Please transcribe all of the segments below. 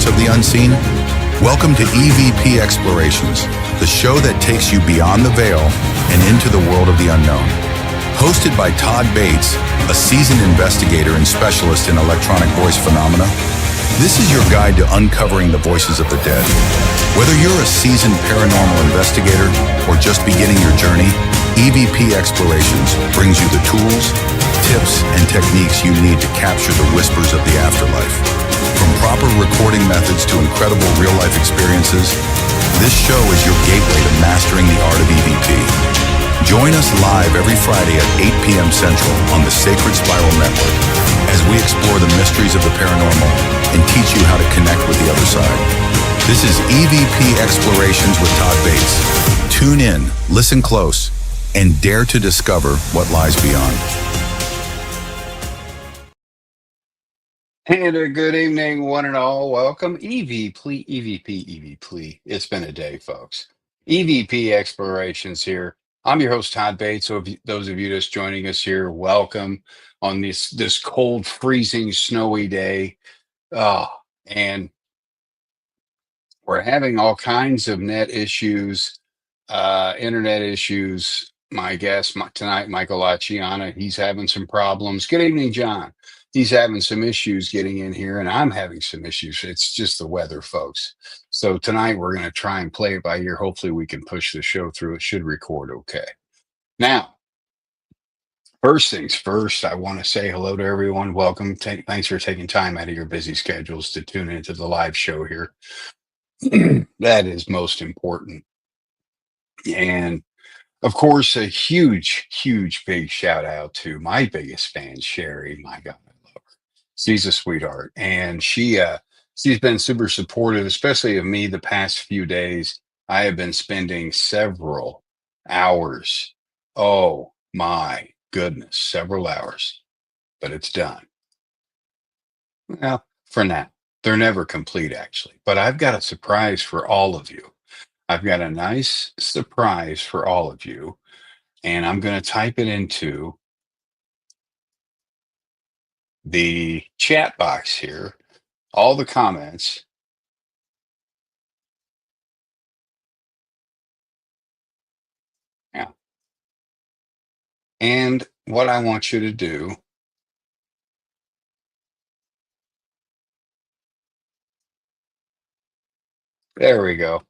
secrets of the unseen? Welcome to EVP Explorations, the show that takes you beyond the veil and into the world of the unknown. Hosted by Todd Bates, a seasoned investigator and specialist in electronic voice phenomena, this is your guide to uncovering the voices of the dead. Whether you're a seasoned paranormal investigator or just beginning your journey, EVP Explorations brings you the tools, tips, and techniques you need to capture the whispers of the afterlife. From proper recording methods to incredible real-life experiences, this show is your gateway to mastering the art of EVP. Join us live every Friday at 8 p.m. Central on the Sacred Spiral Network as we explore the mysteries of the paranormal and teach you how to connect with the other side. This is EVP Explorations with Todd Bates. Tune in, listen close, and dare to discover what lies beyond. And a good evening, one and all. Welcome. EVP. It's been a day, folks. EVP Explorations here. I'm your host, Todd Bates. So those of you just joining us here, welcome on this cold, freezing, snowy day. And we're having all kinds of net issues, internet issues. My guest tonight, Michael Chiana, he's having some problems. Good evening, John. He's having some issues getting in here, and I'm having some issues. It's just the weather, folks. So tonight we're going to try and play it by ear. Hopefully we can push the show through. It should record okay. Now, first things first, I want to say hello to everyone. Welcome. Thanks for taking time out of your busy schedules to tune into the live show here. That is most important. And of course, a huge, big shout out to my biggest fan, Sherry. My God, I love her. She's a sweetheart. And she's been super supportive, especially of me the past few days. I have been spending several hours. Oh my goodness, several hours. But it's done. Well, for now. They're never complete, actually. But I've got a surprise for all of you. I've got a nice surprise for all of you, and I'm going to type it into the chat box here, all the comments. Yeah. And what I want you to do there we go.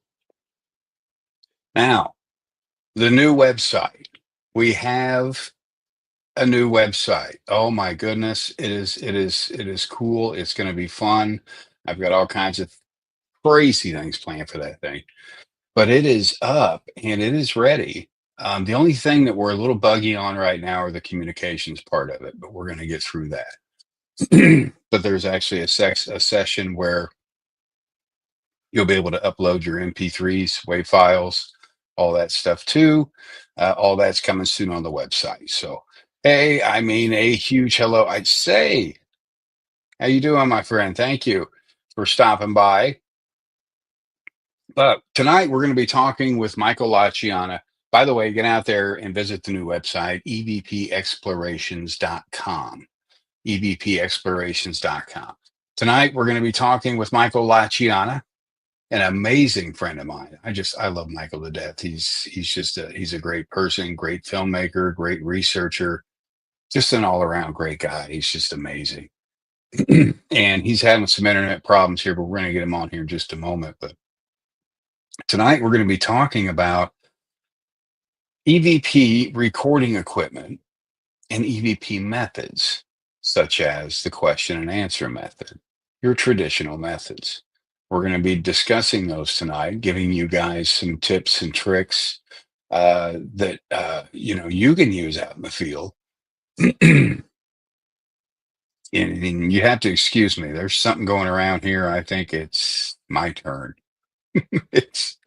Now, the new website. We have a new website. Oh my goodness, it is cool. It's going to be fun. I've got all kinds of crazy things planned for that thing. But it is up and it is ready. The only thing that we're a little buggy on right now are the communications part of it, but we're going to get through that. But there's actually a session where you'll be able to upload your MP3s, WAV files, all that stuff too. All that's coming soon on the website. So, hey, I mean, a huge hello. I'd say, how you doing, my friend? Thank you for stopping by. Tonight we're going to be talking with Michael Chiana. By the way, get out there and visit the new website, evpexplorations.com. evpexplorations.com. Tonight we're going to be talking with Michael Chiana, an amazing friend of mine. I love Michael to death. He's a great person, great filmmaker, great researcher, just an all-around great guy. He's just amazing. And he's having some internet problems here, but we're going to get him on here in just a moment. But tonight we're going to be talking about EVP recording equipment and EVP methods, such as the question and answer method, your traditional methods. We're going to be discussing those tonight, giving you guys some tips and tricks that you can use out in the field. And you have to excuse me. There's something going around here. I think it's my turn. It's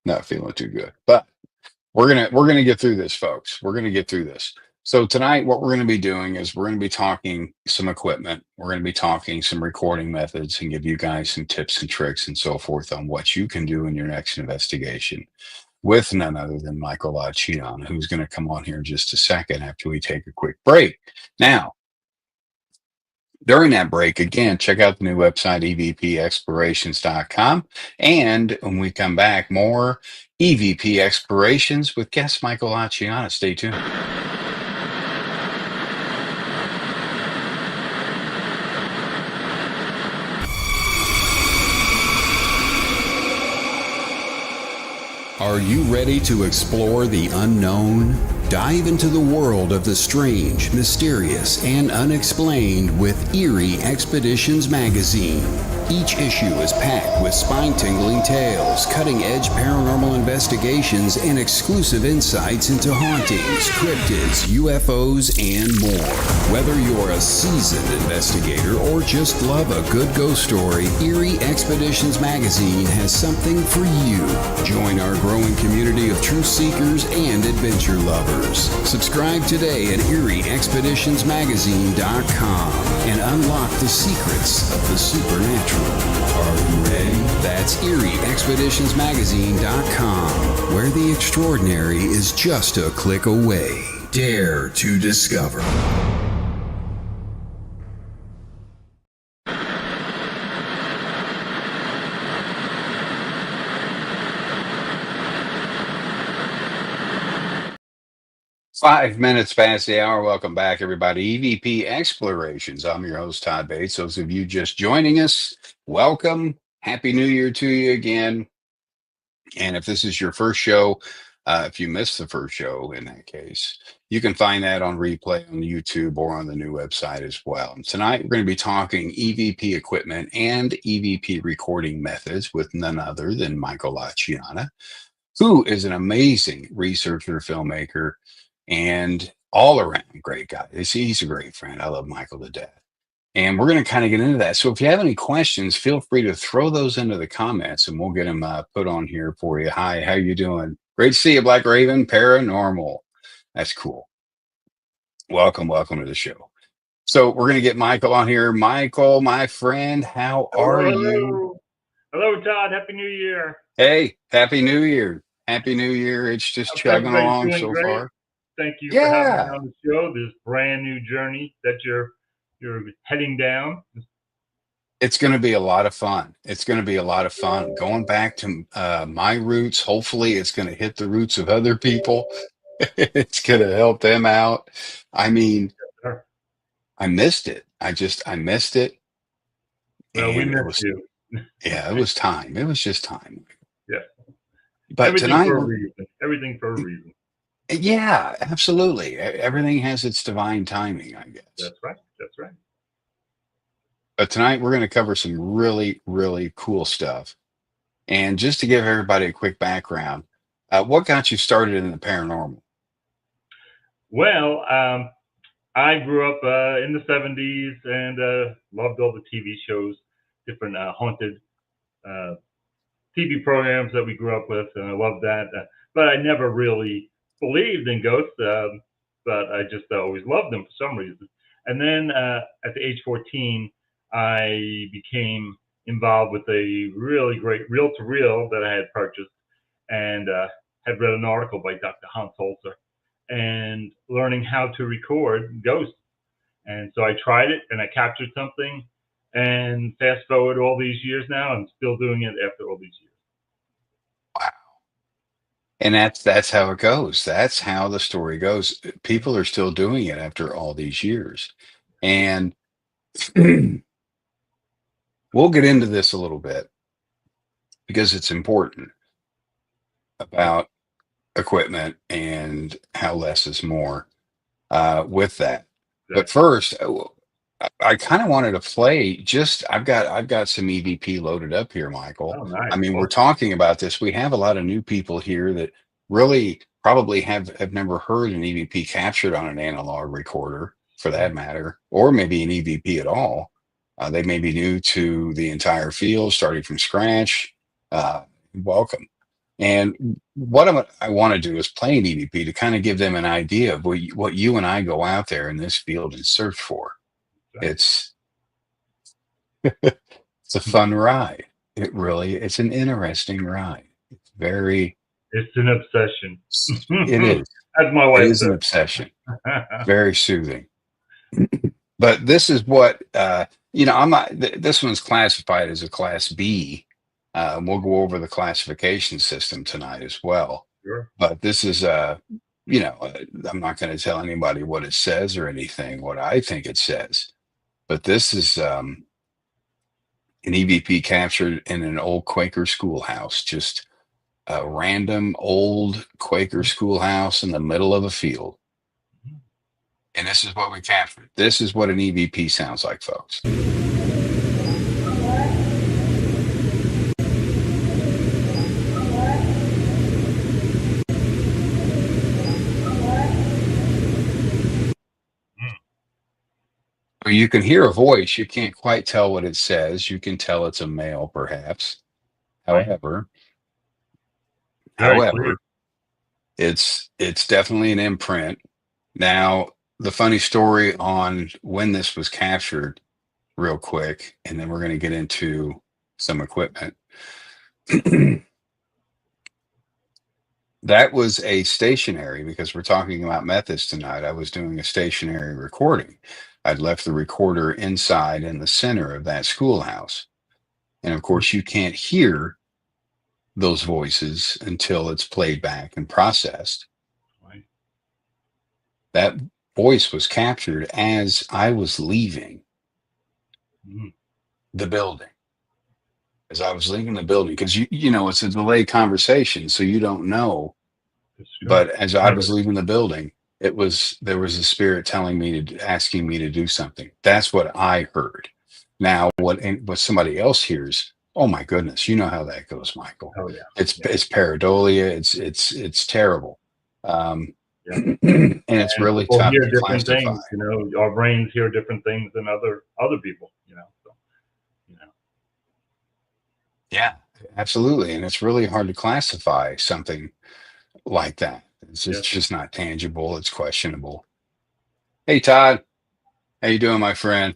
not feeling too good, but we're gonna get through this, folks. We're gonna get through this. So tonight, what we're going to be doing is we're going to be talking some equipment. We're going to be talking some recording methods and give you guys some tips and tricks and so forth on what you can do in your next investigation with none other than Michael Chiana, who's going to come on here in just a second after we take a quick break. Now, During that break, again, check out the new website, evpexplorations.com. And when we come back, more EVP Explorations with guest Michael Chiana. Stay tuned. Are you ready to explore the unknown? Dive into the world of the strange, mysterious, and unexplained with Eerie Expeditions magazine. Each issue is packed with spine-tingling tales, cutting-edge paranormal investigations, and exclusive insights into hauntings, cryptids, UFOs, and more. Whether you're a seasoned investigator or just love a good ghost story, Eerie Expeditions magazine has something for you. Join our growing community of truth seekers and adventure lovers. Subscribe today at EerieExpeditionsMagazine.com and unlock the secrets of the supernatural. Are you ready? That's EerieExpeditionsMagazine.com, where the extraordinary is just a click away. Dare to discover. 5 minutes past the hour. Welcome back, everybody. EVP Explorations. I'm your host, Todd Bates. Those of you just joining us, welcome. Happy New Year to you again. And if this is your first show, if you missed the first show in that case, you can find that on replay on YouTube or on the new website as well. And tonight, we're going to be talking EVP equipment and EVP recording methods with none other than Michael Chiana, who is an amazing researcher, filmmaker, and all around great guy. He's a great friend. I love Michael to death. And we're going to kind of get into that. So if you have any questions, feel free to throw those into the comments and we'll get them put on here for you. Hi, how you doing? Great to see you, Black Raven Paranormal. That's cool. Welcome to the show. So we're going to get Michael on here. Michael, my friend, how are you? Hello, Todd. Happy New Year. Hey, Happy New Year. Happy New Year. It's just chugging along so far. Thank you for having me on the show. This brand new journey that you're heading down. It's going to be a lot of fun. It's going to be a lot of fun going back to my roots. Hopefully it's going to hit the roots of other people. It's going to help them out. I mean, I missed it. I missed it. Well, we missed you. Yeah, it was time. It was just time. Yeah. But everything tonight, for a reason. Everything for a reason. Yeah, absolutely. Everything has its divine timing, I guess. That's right. But tonight we're going to cover some really, really cool stuff. And just to give everybody a quick background, what got you started in the paranormal? Well, I grew up in the 70s and loved all the TV shows, different haunted TV programs that we grew up with, and I loved that. But I never really believed in ghosts, but I just always loved them for some reason. And then at the age 14, I became involved with a really great reel-to-reel that I had purchased and had read an article by Dr. Hans Holzer and learning how to record ghosts. And so I tried it and I captured something, and fast forward all these years now, I'm still doing it after all these years. Wow. And that's how it goes. That's how the story goes. People are still doing it after all these years. And we'll get into this a little bit because it's important about equipment and how less is more with that. But first, I kind of wanted to play I've got some EVP loaded up here, Michael. Oh, nice. I mean, we're talking about this. We have a lot of new people here that really probably have never heard an EVP captured on an analog recorder, for that matter, or maybe an EVP at all. They may be new to the entire field, starting from scratch. Welcome. And what I want to do is play an EVP to kind of give them an idea of what you and I go out there in this field and search for. It's it's a fun ride. It's an interesting ride. It's an obsession. It is. As my wife It is said. an obsession. Very soothing. But this is what I'm not. This one's classified as a Class B. We'll go over the classification system tonight as well. Sure. But this is I'm not going to tell anybody what it says or anything. What I think it says, but this is an EVP captured in an old Quaker schoolhouse, just a random old Quaker schoolhouse in the middle of a field. And this is what we captured. This is what an EVP sounds like, folks. You can hear a voice. You can't quite tell what it says. You can tell it's a male, perhaps. Right. However, Very clear. it's definitely an imprint. Now, the funny story on when this was captured, real quick, and then we're going to get into some equipment. That was a stationary, because we're talking about methods tonight. I was doing a stationary recording. I'd left the recorder inside in the center of that schoolhouse. And of course, you can't hear those voices until it's played back and processed. Right. That voice was captured as I was leaving the building. As I was leaving the building, because you know it's a delayed conversation, so you don't know. But as I was leaving the building, there was a spirit telling me asking me to do something. That's what I heard. Now, what somebody else hears, oh my goodness, you know how that goes, Michael. Oh yeah. It's pareidolia. It's terrible. And it's really tough hear to different classify. things. You know, our brains hear different things than other people. You know, so, you know. Yeah, absolutely. And it's really hard to classify something like that. It's just not tangible. It's questionable. Hey, Todd, how you doing, my friend?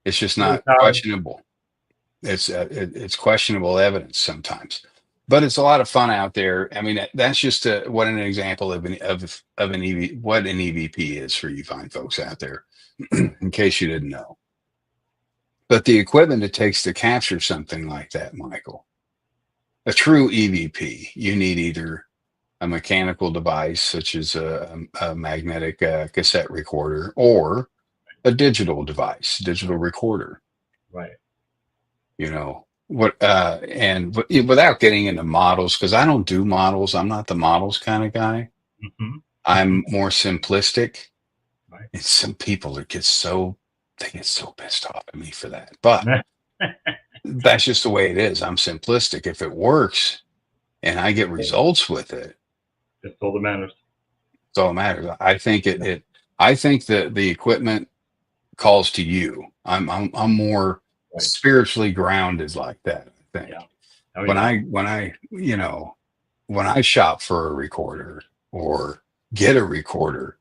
It's just not questionable. It's questionable evidence sometimes, but it's a lot of fun out there. I mean, that's just what an example of an what an EVP is for you fine folks out there, in case you didn't know. But the equipment it takes to capture something like that, Michael, a true EVP, you need either a mechanical device such as a magnetic cassette recorder, or a digital device, digital recorder. Right. You know what? Without getting into models, because I don't do models. I'm not the models kind of guy. I'm more simplistic. Right. And some people they get so pissed off at me for that. But that's just the way it is. I'm simplistic. If it works and I get results with it, that's all that matters. That's all that matters. I think I think that the equipment calls to you. I'm more spiritually grounded like that, I think. Yeah. Oh, yeah. When I shop for a recorder or get a recorder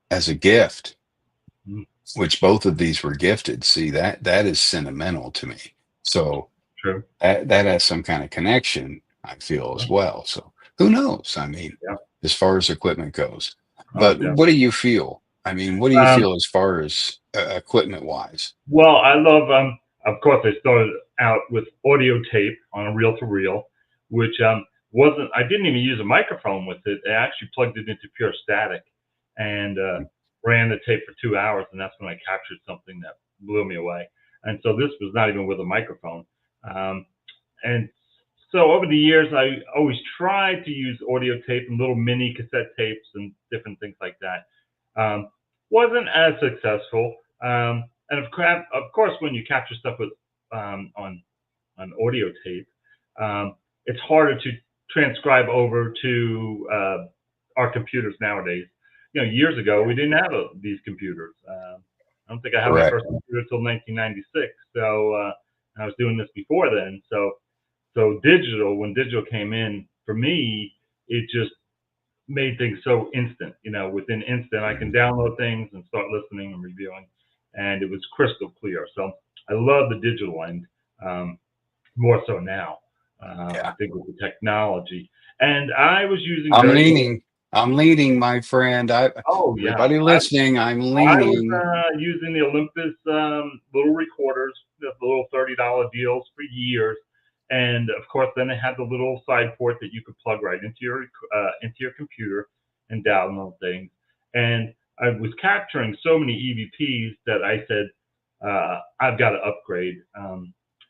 as a gift, which both of these were gifted, see that is sentimental to me. So true. That has some kind of connection, I feel, as well. So who knows? I mean, as far as equipment goes. But what do you feel? I mean, what do you feel as far as equipment wise? Well, I love, of course, I started out with audio tape on a reel-to-reel, which I didn't even use a microphone with it. I actually plugged it into pure static and ran the tape for 2 hours. And that's when I captured something that blew me away. And so this was not even with a microphone. And so over the years, I always tried to use audio tape and little mini cassette tapes and different things like that. Wasn't as successful. And of course, when you capture stuff with on audio tape, it's harder to transcribe over to our computers nowadays. You know, years ago we didn't have these computers. I don't think I had my first computer until 1996. So I was doing this before then. So when digital came in, for me, it just made things so instant. You know, within instant, I can download things and start listening and reviewing, and it was crystal clear. So I love the digital end more so now. I think with the technology, and I was using. I'm leaning, my friend. Oh yeah, Everybody listening, I'm I was leaning. using the Olympus little recorders, the little $30 deals for years, and of course, then it had the little side port that you could plug right into your computer and download things. And I was capturing so many EVPs that I said I've got to upgrade.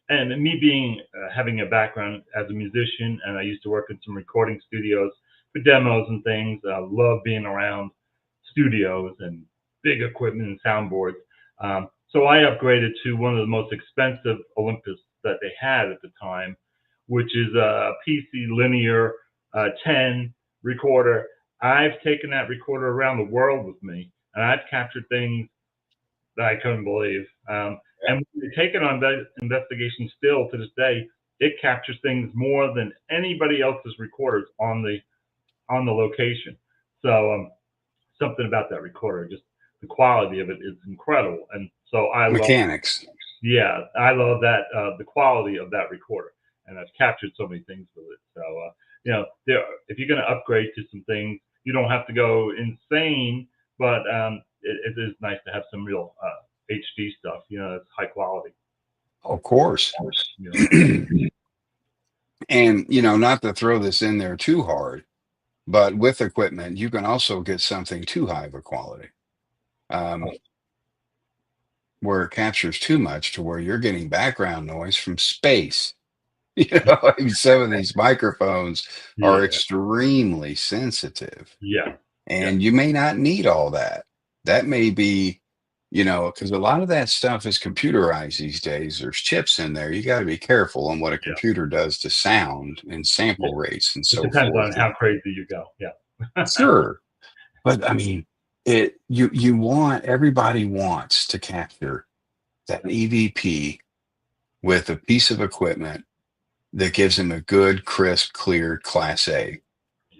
And me being having a background as a musician, and I used to work in some recording studios for demos and things. I love being around studios and big equipment and soundboards. So I upgraded to one of the most expensive Olympus that they had at the time, which is a PC Linear 10 recorder. I've taken that recorder around the world with me, and I've captured things that I couldn't believe. And when you take it on that investigation still to this day, it captures things more than anybody else's recorders on the location. So something about that recorder, just the quality of it is incredible. And so I love, Mechanics. yeah, I love that the quality of that recorder, and I've captured so many things with it. So if you're going to upgrade to some things, you don't have to go insane, but it is nice to have some real HD stuff. It's high quality. Of course. You know? And, not to throw this in there too hard, but with equipment, you can also get something too high of a quality, where it captures too much to where you're getting background noise from space. I mean, some of these microphones are Yeah, extremely sensitive, yeah, yeah, and you may not need all that. That may be, because a lot of that stuff is computerized these days. There's chips in there. You got to be careful on what a yeah, computer does to sound and yeah. sample rates and It so depends forth. on how crazy you go. Yeah. Sure. But I mean, everybody wants to capture that EVP with a piece of equipment that gives them a good, crisp, clear Class A.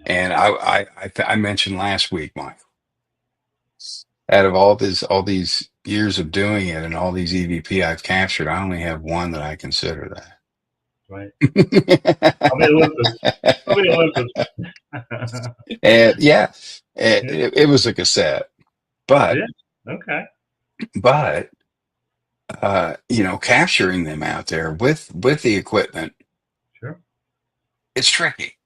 And I mentioned last week, Mike, out of all these years of doing it and all these EVP I've captured, I only have one that I consider that. Right. I'll be Olympus. I'll be Olympus. And yeah, Yeah. it was a cassette, but Yeah. Okay. but capturing them out there with the equipment, Sure. it's tricky.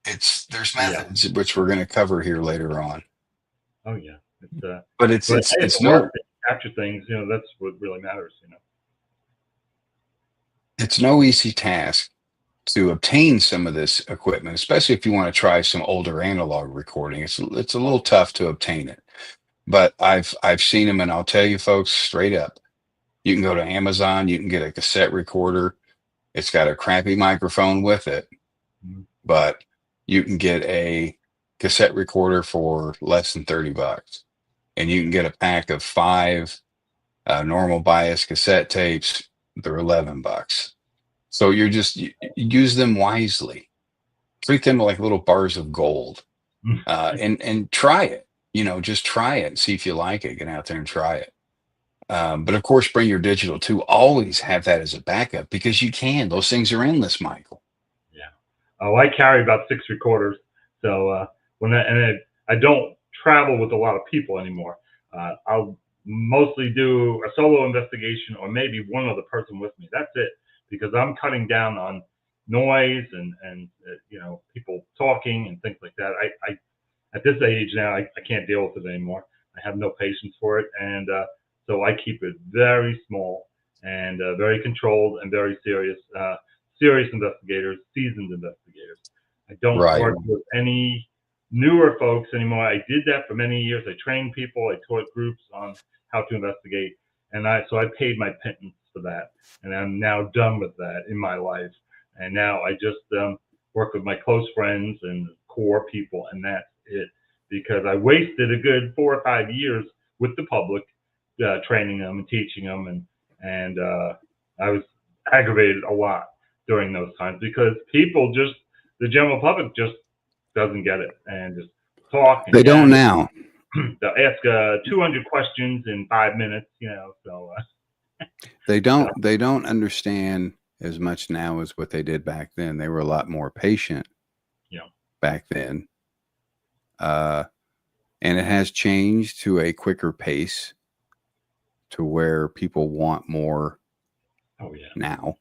There's Yeah. methods which we're going to cover here later on, Oh yeah. It's but it's but it's hey, it's the work no that capture things, that's what really matters. it's no easy task to obtain some of this equipment, especially if you want to try some older analog recording. It's a little tough to obtain it, but I've seen them, and I'll tell you folks straight up, you can go to Amazon, you can get a cassette recorder. It's got a crappy microphone with it, Mhm. but you can get a cassette recorder for less than $30, and you can get a pack of 5 normal bias cassette tapes. They're $11. So use them wisely. Treat them like little bars of gold, and try it. Just try it and see if you like it. Get out there and try it. But of course, bring your digital too. Always have that as a backup because you can. Those things are endless, Michael. Yeah. Oh, I carry about 6 recorders. So I don't travel with a lot of people anymore. I'll mostly do a solo investigation or maybe one other person with me. That's it, because I'm cutting down on noise and people talking and things like that. I at this age now, I can't deal with it anymore. I have no patience for it, and so I keep it very small and very controlled and very serious. Serious investigators, seasoned investigators. I don't Right. work with any newer folks anymore. I did that for many years. I trained people. I taught groups on how to investigate, and so I paid my pittance for that, and I'm now done with that in my life. And now I just work with my close friends and core people, and that's it. Because I wasted a good 4 or 5 years with the public, training them and teaching them, and I was aggravated a lot during those times because the general public just doesn't get it and just talk and They don't yander. now. They'll ask 200 questions in 5 minutes, So They don't understand as much now as what they did back then. They were a lot more patient Yeah. back then. And it has changed to a quicker pace to where people want more now.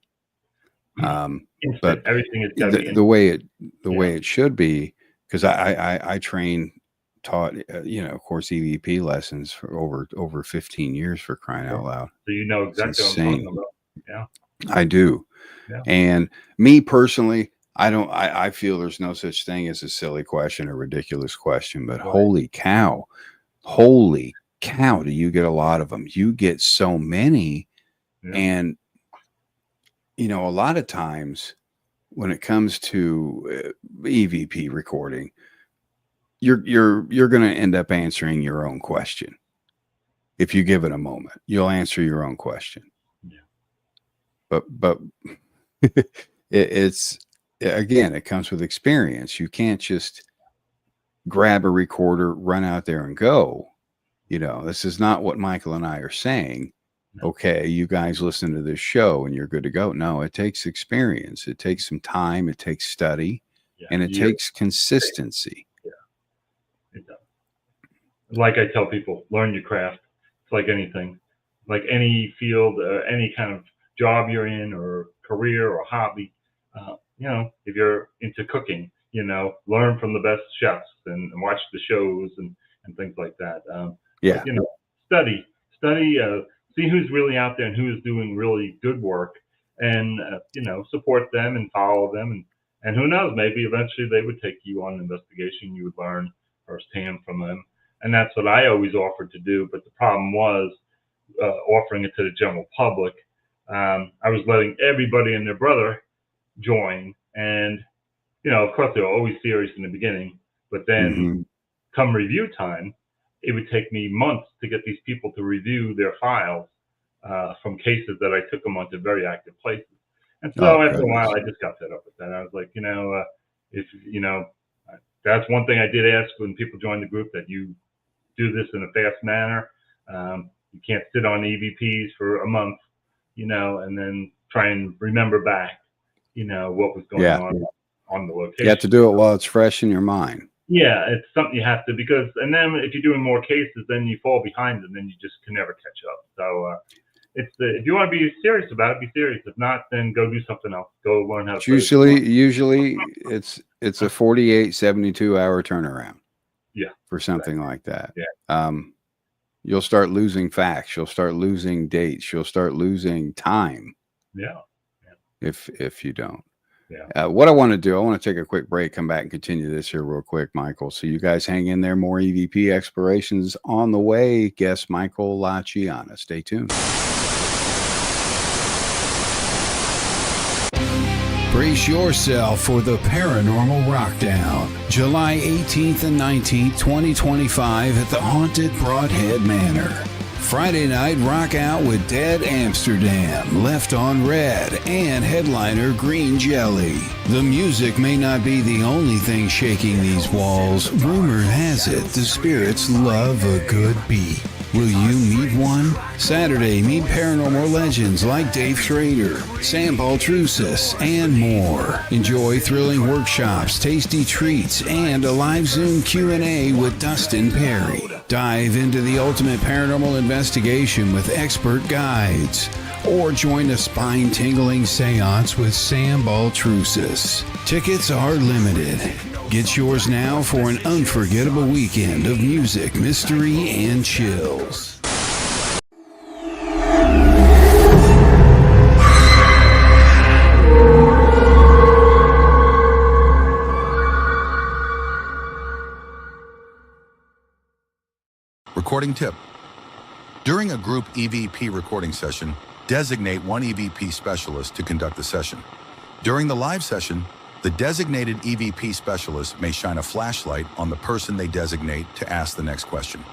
But everything is gotta be the way it should be, because I taught of course EVP lessons for over 15 years, for crying out loud. So you know exactly what I'm talking about. Yeah. I do. Yeah. And me personally, I feel there's no such thing as a silly question or ridiculous question, but holy cow, do you get a lot of them. You get so many. And a lot of times when it comes to EVP recording, you're going to end up answering your own question. If you give it a moment, you'll answer your own question. But it's again, it comes with experience. You can't just grab a recorder, run out there and go. This is not what Michael and I are saying. Okay, you guys listen to this show and you're good to go. No, it takes experience. It takes some time. It takes study, and it takes consistency. It does. Like I tell people, learn your craft. It's like anything, like any field, any kind of job you're in, or career or hobby. If you're into cooking, learn from the best chefs and watch the shows and things like that. But, study, see who's really out there and who is doing really good work, and support them and follow them, and who knows, maybe eventually they would take you on an investigation. You would learn firsthand from them, and that's what I always offered to do. But the problem was offering it to the general public. I was letting everybody and their brother join, and of course they were always serious in the beginning, but then come review time, it would take me months to get these people to review their files from cases that I took them onto very active places. And so after a while, I just got fed up with that. I was like, that's one thing I did ask when people joined the group, that you do this in a fast manner. You can't sit on EVPs for a month, and then try and remember back, what was going on the location. You have to do it while it's fresh in your mind. Yeah, it's something you have to, and then if you're doing more cases, then you fall behind, and then you just can never catch up. So if you want to be serious about it, be serious. If not, then go do something else. Go learn how to. Usually it's a 48, 72 hour turnaround. Yeah. For something like that. Yeah. You'll start losing facts. You'll start losing dates. You'll start losing time. Yeah. If you don't. Yeah. What I want to do, I want to take a quick break, come back and continue this here real quick, Michael. So you guys hang in there. More EVP explorations on the way. Guest Michael Chiana. Stay tuned. Brace yourself for the Paranormal Rockdown, July 18th and 19th, 2025 at the Haunted Broadhead Manor. Friday night, rock out with Dead Amsterdam, Left on Red, and headliner Green Jelly. The music may not be the only thing shaking these walls. Rumor has it the spirits love a good beat. Will you meet one? Saturday, meet paranormal legends like Dave Schrader, Sam Baltrusis, and more. Enjoy thrilling workshops, tasty treats, and a live Zoom Q&A with Dustin Perry. Dive into the ultimate paranormal investigation with expert guides. Or join a spine-tingling seance with Sam Baltrusis. Tickets are limited. Get yours now for an unforgettable weekend of music, mystery, and chills. Recording tip. During a group EVP recording session, designate one EVP specialist to conduct the session. During the live session, the designated EVP specialist may shine a flashlight on the person they designate to ask the next question.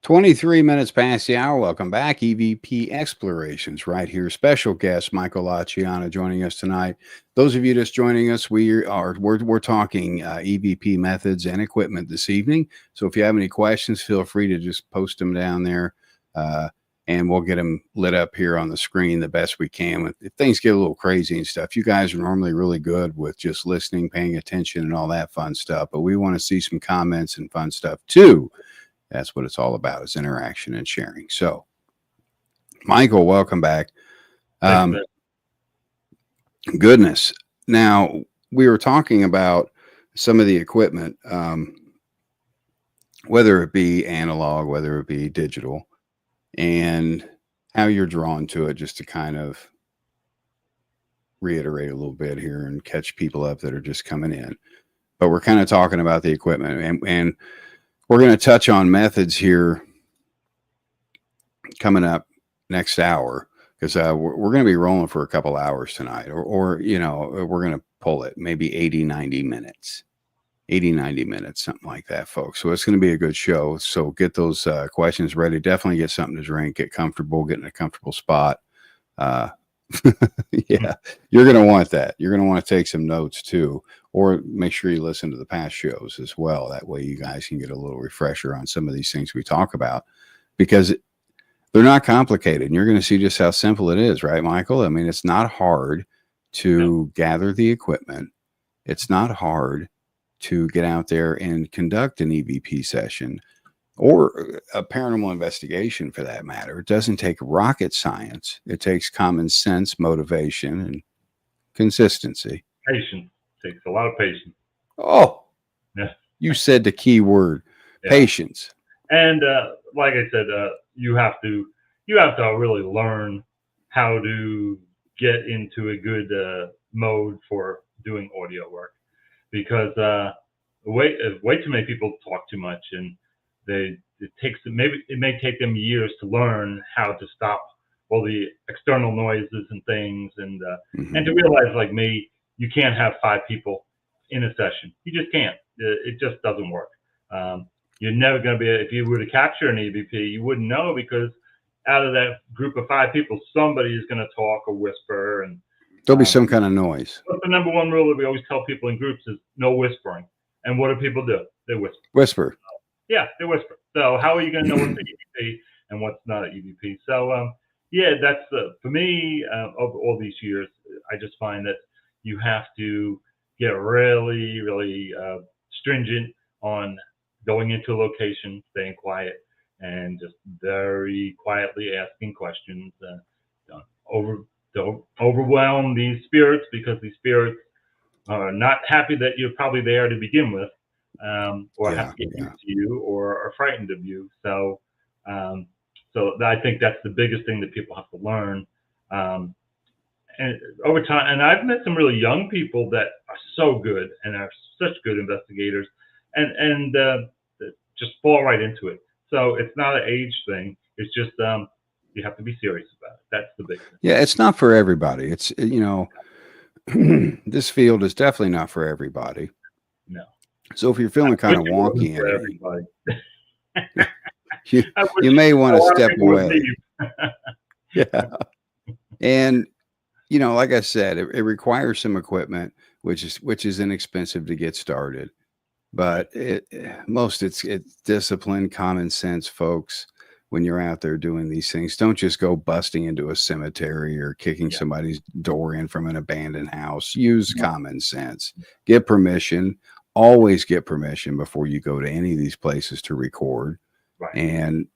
"23 minutes past the hour. Welcome back. EVP Explorations right here. Special guest Michael Chiana joining us tonight. Those of you just joining us, we're talking EVP methods and equipment this evening. So if you have any questions, feel free to just post them down there And we'll get them lit up here on the screen the best we can. If things get a little crazy and stuff, you guys are normally really good with just listening, paying attention, and all that fun stuff. But we want to see some comments and fun stuff too. That's what it's all about, is interaction and sharing. So, Michael, welcome back. Goodness. Now, we were talking about some of the equipment, whether it be analog, whether it be digital, and how you're drawn to it, just to kind of reiterate a little bit here and catch people up that are just coming in. But we're kind of talking about the equipment, and we're going to touch on methods here coming up next hour, because we're going to be rolling for a couple hours tonight, or you know, we're going to pull it maybe 90 minutes, something like that, folks. So it's going to be a good show. So get those questions ready. Definitely get something to drink, get comfortable, get in a comfortable spot. Yeah, you're going to want that. You're going to want to take some notes too, or make sure you listen to the past shows as well. That way you guys can get a little refresher on some of these things we talk about, because they're not complicated. And you're going to see just how simple it is, right, Michael? I mean, it's not hard to gather the equipment. It's not hard to get out there and conduct an EVP session, or a paranormal investigation for that matter. It doesn't take rocket science. It takes common sense, motivation, and consistency. Patience. Takes a lot of patience. Oh, yeah. You said the key word, patience. And like I said, you have to really learn how to get into a good mode for doing audio work, because way too many people talk too much, and it may take them years to learn how to stop all the external noises and things, and and to realize, like me, you can't have 5 people in a session. You just can't. It just doesn't work. You're never going to be, if you were to capture an EVP, you wouldn't know, because out of that group of 5 people, somebody is going to talk or whisper, and there'll be some kind of noise. But the number one rule that we always tell people in groups is no whispering. And what do people do? They whisper. Yeah, they whisper. So how are you going to know what's an EVP and what's not an EVP? So yeah, that's for me, over all these years, I just find that you have to get really, really stringent on going into a location, staying quiet, and just very quietly asking questions. Don't overwhelm these spirits, because these spirits are not happy that you're probably there to begin with, or have to get used to you, or are frightened of you. So, so I think that's the biggest thing that people have to learn. And over time, and I've met some really young people that are so good and are such good investigators, and just fall right into it. So it's not an age thing. It's just you have to be serious about it. That's the big thing. Yeah, it's not for everybody. It's, you know, this field is definitely not for everybody. No. So if you're feeling kind of wonky in it, you may want to step away. Yeah. And, you know, like I said, it requires some equipment, which is inexpensive to get started. But it's discipline, common sense, folks. When you're out there doing these things, don't just go busting into a cemetery or kicking somebody's door in from an abandoned house. Use common sense. Get permission. Always get permission before you go to any of these places to record. Right. And,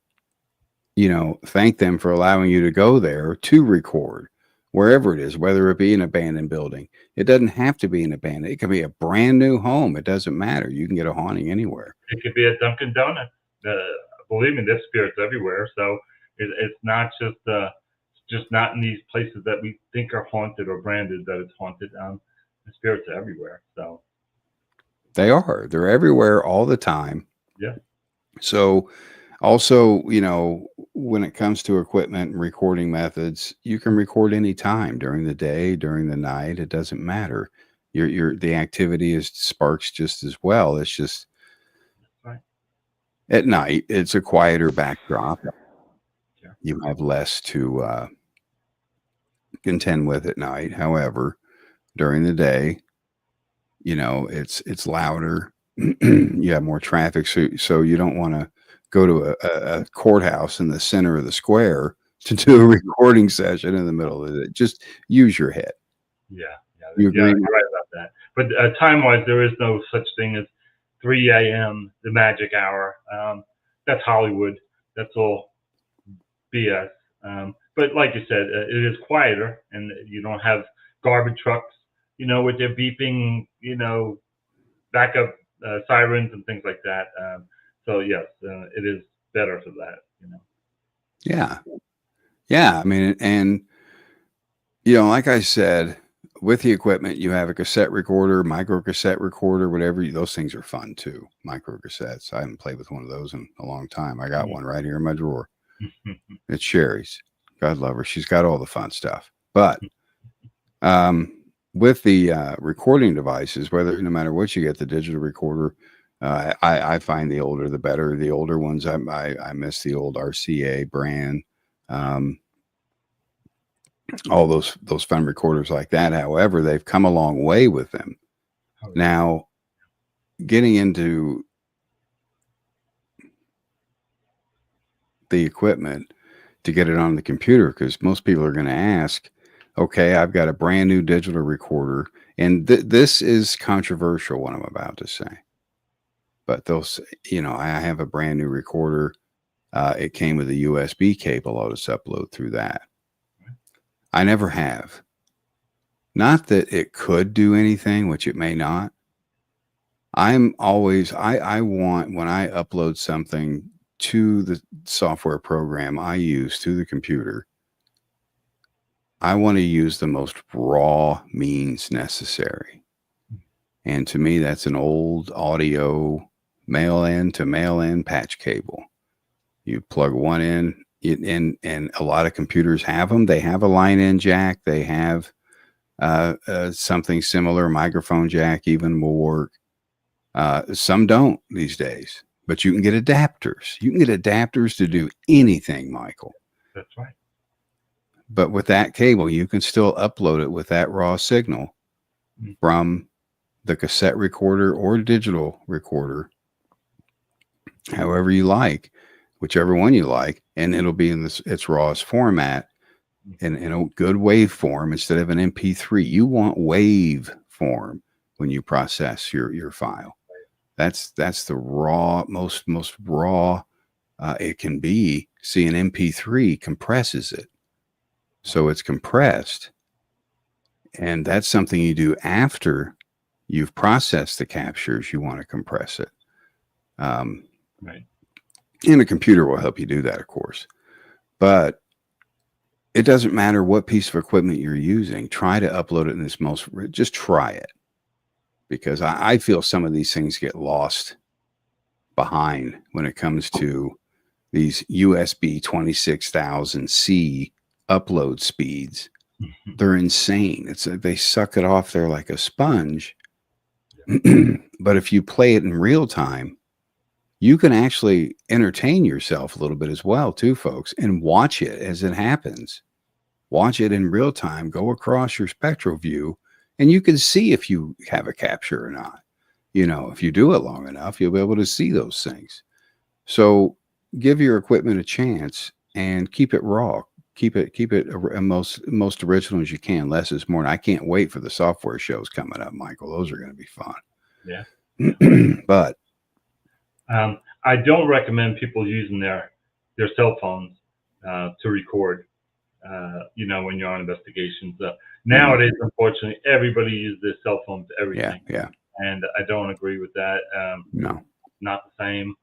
you know, thank them for allowing you to go there to record, wherever it is, whether it be an abandoned building. It doesn't have to be an abandoned. It can be a brand new home. It doesn't matter. You can get a haunting anywhere. It could be a Dunkin' Donuts. Believe me, there's spirits everywhere. So it's not just not in these places that we think are haunted or branded that it's haunted. The spirits are everywhere. So they are. They're everywhere all the time. Yeah. So also, you know, when it comes to equipment and recording methods, you can record any time during the day, during the night. It doesn't matter. The activity sparks just as well. It's just at night, it's a quieter backdrop. Yeah. You have less to contend with at night. However, during the day, you know, it's louder. You have more traffic, so you don't want to go to a courthouse in the center of the square to do a recording session in the middle of it. Just use your head. Yeah, You yeah, agree? you're right about that. But time-wise, there is no such thing as 3 a.m., the magic hour. That's Hollywood. That's all BS. But like you said, it is quieter, and you don't have garbage trucks, with their beeping, backup sirens and things like that. So yes, it is better for that. Yeah. Yeah. I mean, and, like I said, with the equipment, you have a cassette recorder, micro cassette recorder, whatever. Those things are fun too. Micro cassettes. I haven't played with one of those in a long time. I got one right here in my drawer. It's Sherry's. God love her. She's got all the fun stuff. But with the recording devices, no matter what you get, the digital recorder, I find the older the better. The older ones, I miss the old RCA brand. All those fun recorders like that. However, they've come a long way with them. Now, getting into the equipment to get it on the computer, because most people are going to ask, okay, I've got a brand new digital recorder, and this is controversial what I'm about to say, but those, I have a brand new recorder. It came with a USB cable. I'll just upload through that. I never have. Not that it could do anything, which it may not. I'm always, I want, when I upload something to the software program I use to the computer, I want to use the most raw means necessary. And to me, that's an old audio mail-in to mail-in patch cable. You plug one in, and a lot of computers have them. They have a line-in jack. They have something similar, microphone jack even will work. Some don't these days, but you can get adapters. You can get adapters to do anything, Michael. That's right. But with that cable, you can still upload it with that raw signal from the cassette recorder or digital recorder, however you like, whichever one you like, and it'll be in its rawest format in a good wave form instead of an MP3. You want wave form when you process your file. That's the raw, most raw it can be. See, an MP3 compresses it. So it's compressed. And that's something you do after you've processed the captures. You want to compress it. Right. And a computer will help you do that, of course. But it doesn't matter what piece of equipment you're using. Try to upload it in this just try it. Because I feel some of these things get lost behind when it comes to these USB 26,000C upload speeds. They're insane. They suck it off there like a sponge. But if you play it in real time, you can actually entertain yourself a little bit as well, too, folks, and watch it as it happens. Watch it in real time. Go across your spectral view, and you can see if you have a capture or not. If you do it long enough, you'll be able to see those things. So give your equipment a chance and keep it raw. Keep it most original as you can. Less is more. And I can't wait for the software shows coming up, Michael. Those are going to be fun. Yeah. But I don't recommend people using their cell phones to record. When you're on investigations. Nowadays, unfortunately, everybody uses their cell phone to everything. Yeah. And I don't agree with that. No. Not the same.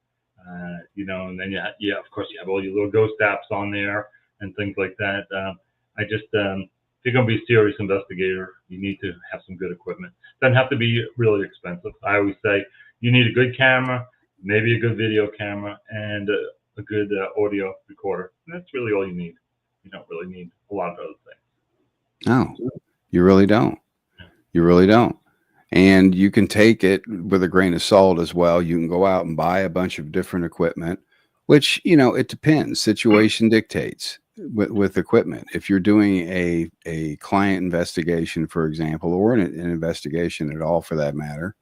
And then of course you have all your little ghost apps on there and things like that. If you're going to be a serious investigator, you need to have some good equipment. Doesn't have to be really expensive. I always say you need a good camera, maybe a good video camera, and a good audio recorder. And that's really all you need. You don't really need a lot of other things. No, you really don't. You really don't. And you can take it with a grain of salt as well. You can go out and buy a bunch of different equipment, which, it depends. Situation dictates with equipment. If you're doing a client investigation, for example, or an investigation at all for that matter,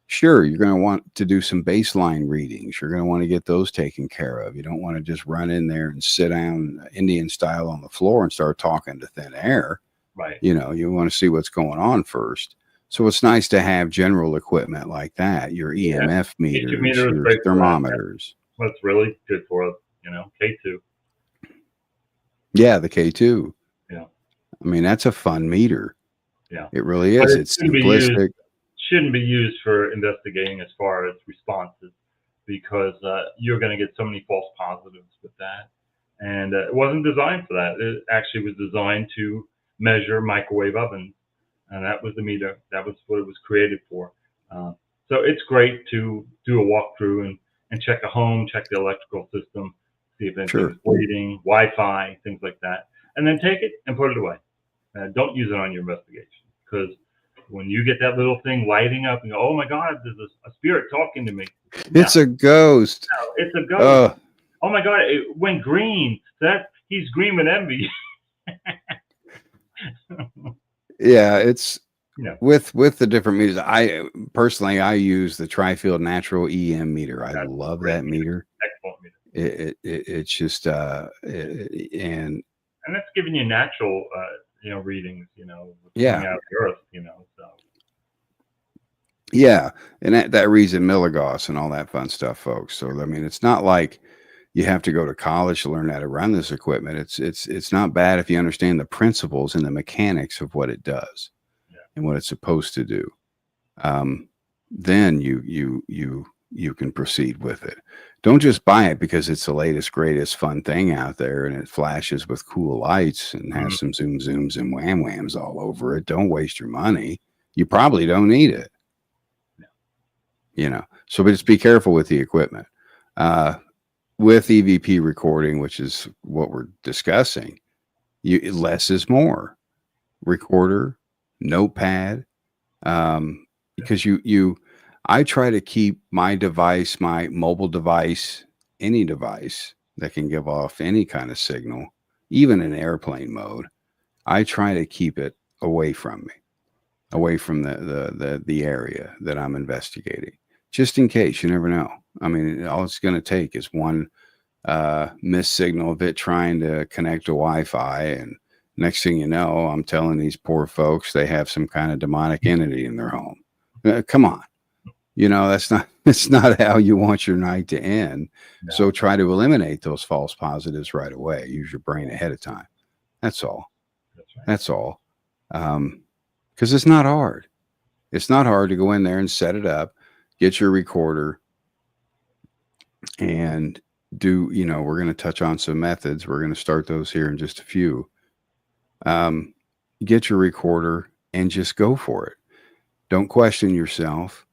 Sure, you're going to want to do some baseline readings. You're going to want to get those taken care of. You don't want to just run in there and sit down Indian style on the floor and start talking to thin air. Right. You know, you want to see what's going on first. So it's nice to have general equipment like that, your EMF meters, meter is your great for that. thermometers. That's really good for us, you know, K2. Yeah, the K2. Yeah. I mean, that's a fun meter. Yeah. It really But is. it It's shouldn't be simplistic. Shouldn't be used for investigating as far as responses, because you're going to get so many false positives with that. And it wasn't designed for that. It actually was designed to measure microwave ovens, and that was the meter. That was what it was created for. So it's great to do a walkthrough and check a home, check the electrical system, see if anything's bleeding, Wi-Fi, things like that, and then take it and put it away. Don't use it on your investigation, because when you get that little thing lighting up and go, oh my God, there's a spirit talking to me. It's a ghost. No, it's a ghost. Oh my God, it went green. He's green with envy. Yeah, it's Yeah. with the different meters. I personally use the Tri-Field Natural EM meter. I love that meter. Excellent meter. It's just and that's giving you natural readings, Yeah. out of the earth, so. Yeah, and that reads in milligauss and all that fun stuff, folks. So I mean, it's not like you have to go to college to learn how to run this equipment. It's not bad if you understand the principles and the mechanics of what it does and what it's supposed to do. Then you can proceed with it. Don't just buy it because it's the latest, greatest fun thing out there and it flashes with cool lights and has some zooms and wham whams all over it. Don't waste your money. You probably don't need it. So but just be careful with the equipment. With EVP recording, which is what we're discussing, less is more. Recorder, notepad, because I try to keep my device, my mobile device, any device that can give off any kind of signal, even in airplane mode, I try to keep it away from me, away from the area that I'm investigating, just in case. You never know. I mean, all it's going to take is one missed signal of it trying to connect to Wi-Fi, and next thing you know, I'm telling these poor folks they have some kind of demonic entity in their home. Come on. It's not how you want your night to end. No. So try to eliminate those false positives right away. Use your brain ahead of time. That's all. That's all. Because it's not hard. It's not hard to go in there and set it up, get your recorder, and do, we're going to touch on some methods. We're going to start those here in just a few. Get your recorder and just go for it. Don't question yourself.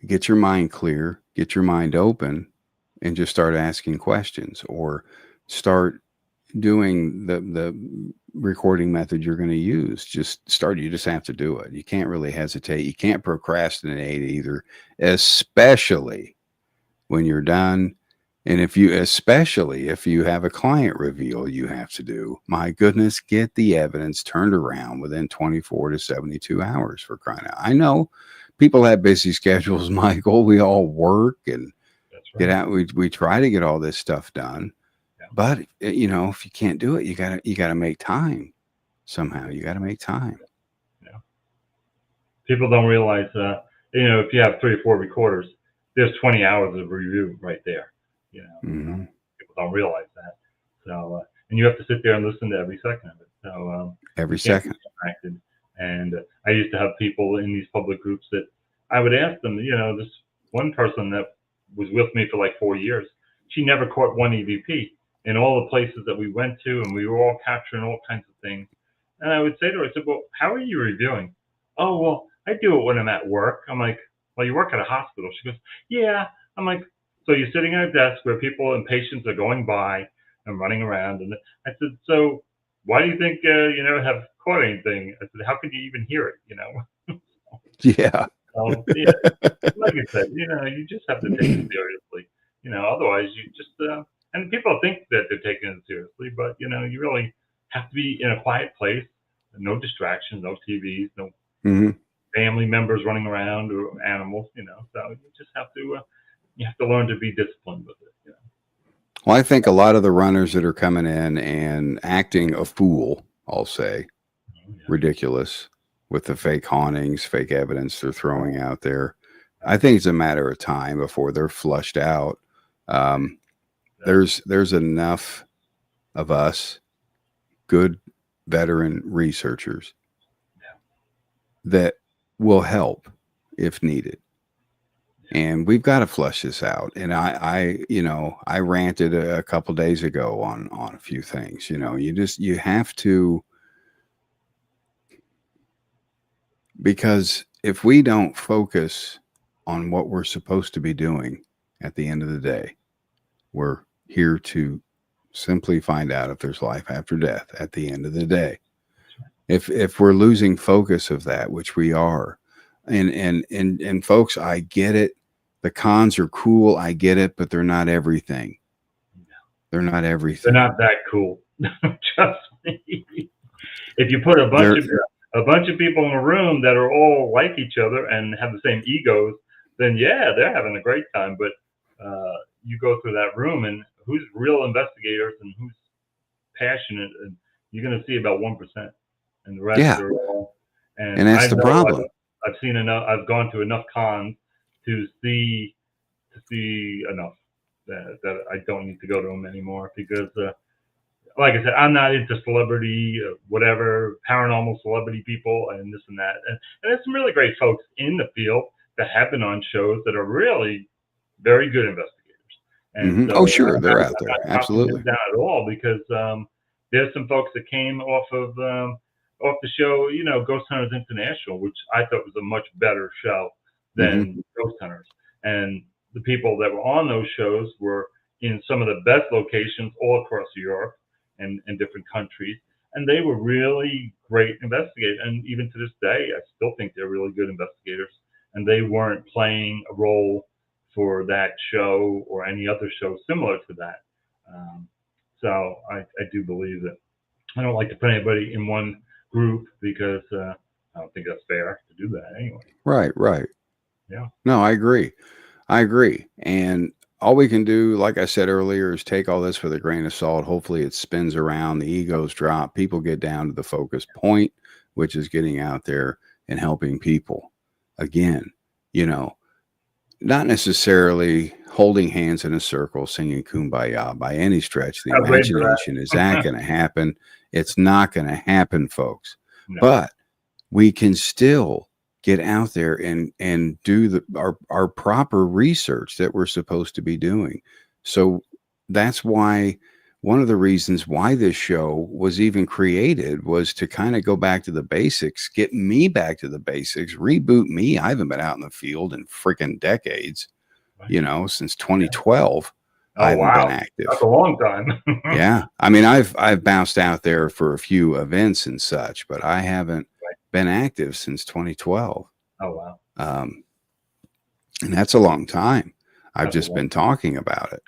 Get your mind clear, get your mind open, and just start asking questions, or start doing the recording method you're going to use. You just have to do it. You can't really hesitate. You can't procrastinate either, especially when you're done. And especially if you have a client reveal you have to do, my goodness, get the evidence turned around within 24 to 72 hours, for crying out. I know people have busy schedules, Michael. We all work and get out. We try to get all this stuff done, but if you can't do it, you gotta make time somehow. You gotta make time. Yeah. People don't realize, if you have 3 or 4 recorders, there's 20 hours of review right there. People don't realize that. So, and you have to sit there and listen to every second of it. So every second. And I used to have people in these public groups that I would ask them. This one person that was with me for like 4 years, she never caught one EVP in all the places that we went to, and we were all capturing all kinds of things. And I would say to her, I said, "Well, how are you reviewing?" "Oh, well, I do it when I'm at work." I'm like, "Well, you work at a hospital." She goes, "Yeah." I'm like, "So you're sitting at a desk where people and patients are going by and running around." And I said, "So why do you think have caught anything?" I said, "How could you even hear it?" Yeah. Yeah. Like I said, you just have to take it seriously. Otherwise you just and people think that they're taking it seriously, but you really have to be in a quiet place, no distractions, no TVs, no. Mm-hmm. family members running around or animals, so you just have to, you have to learn to be disciplined with it. Well, I think a lot of the runners that are coming in and acting a fool, I'll say, ridiculous with the fake hauntings, fake evidence they're throwing out there. I think it's a matter of time before they're flushed out. There's enough of us good veteran researchers that will help if needed. And we've got to flush this out. And I ranted a couple days ago on a few things. You have to, because if we don't focus on what we're supposed to be doing at the end of the day, we're here to simply find out if there's life after death at the end of the day. If we're losing focus of that, which we are, and folks, I get it. The cons are cool. I get it, but they're not everything. They're not everything. They're not that cool. Trust me. If you put a bunch of people in a room that are all like each other and have the same egos, then yeah, they're having a great time. But you go through that room, and who's real investigators and who's passionate, and you're going to see about 1%, and the rest are all. And that's the problem. I've seen enough. I've gone to enough cons to see enough that I don't need to go to them anymore, because like I said, I'm not into celebrity, whatever, paranormal celebrity people and this and that. And there's some really great folks in the field that have been on shows that are really very good investigators. And so sure, they're out there. Absolutely. Down at all, because there's some folks that came off the show, Ghost Hunters International, which I thought was a much better show than Ghost Hunters. And the people that were on those shows were in some of the best locations all across Europe and different countries. And they were really great investigators. And even to this day, I still think they're really good investigators. And they weren't playing a role for that show or any other show similar to that. So I do believe that I don't like to put anybody in one group, because I don't think that's fair to do that anyway. Right. Yeah. No, I agree. And all we can do, like I said earlier, is take all this with a grain of salt. Hopefully it spins around, the egos drop, people get down to the focus point, which is getting out there and helping people. Again, not necessarily holding hands in a circle, singing Kumbaya by any stretch of the imagination. Is that going to happen? It's not going to happen, folks. No. But we can still get out there and do our proper research that we're supposed to be doing. So that's why one of the reasons why this show was even created was to kind of go back to the basics, get me back to the basics, reboot me. I haven't been out in the field in freaking decades, since 2012. I haven't been active. That's a long time. Yeah. I mean, I've bounced out there for a few events and such, but I haven't been active since 2012. Oh, wow. And that's a long time. I've just been talking about it.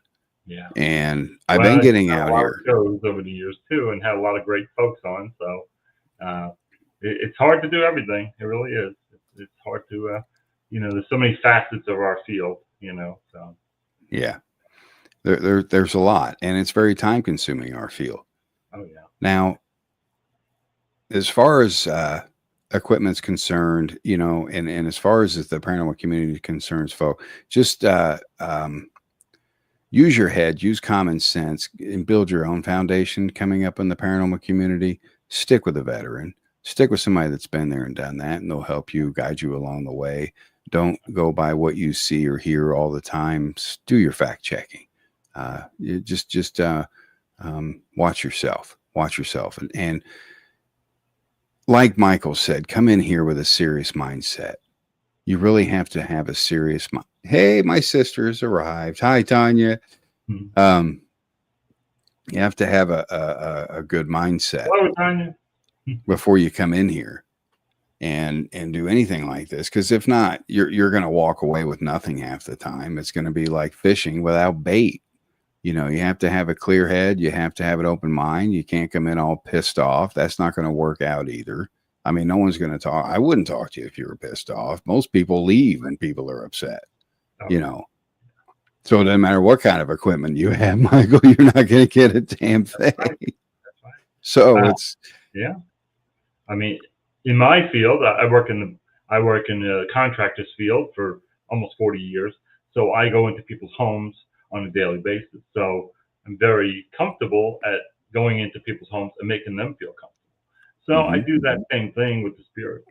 Yeah. And I've been getting out here. Shows over the years too, and had a lot of great folks on. So it's hard to do everything. It really is. It's hard to, there's so many facets of our field, so. Yeah. There's a lot, and it's very time consuming, our field. Oh yeah. Now, as far as equipment's concerned, and as far as the paranormal community concerns, folks, just use your head, use common sense, and build your own foundation coming up in the paranormal community. Stick with a veteran. Stick with somebody that's been there and done that, and they'll help you, guide you along the way. Don't go by what you see or hear all the time. Do your fact checking. You just watch yourself. And like Michael said, come in here with a serious mindset. You really have to have a serious mind. Hey, my sister's arrived. Hi, Tanya. You have to have a good mindset. Hello, Tanya. Before you come in here and do anything like this, because if not, you're going to walk away with nothing half the time. It's going to be like fishing without bait. You have to have a clear head. You have to have an open mind. You can't come in all pissed off. That's not going to work out either. I mean, no one's going to talk. I wouldn't talk to you if you were pissed off. Most people leave when people are upset, you know. So it doesn't matter what kind of equipment you have, Michael, you're not going to get a damn thing. That's right. So it's yeah. I mean, in my field, I work in the contractors field for almost 40 years. So I go into people's homes on a daily basis. So I'm very comfortable at going into people's homes and making them feel comfortable. So I do that same thing with the spirits,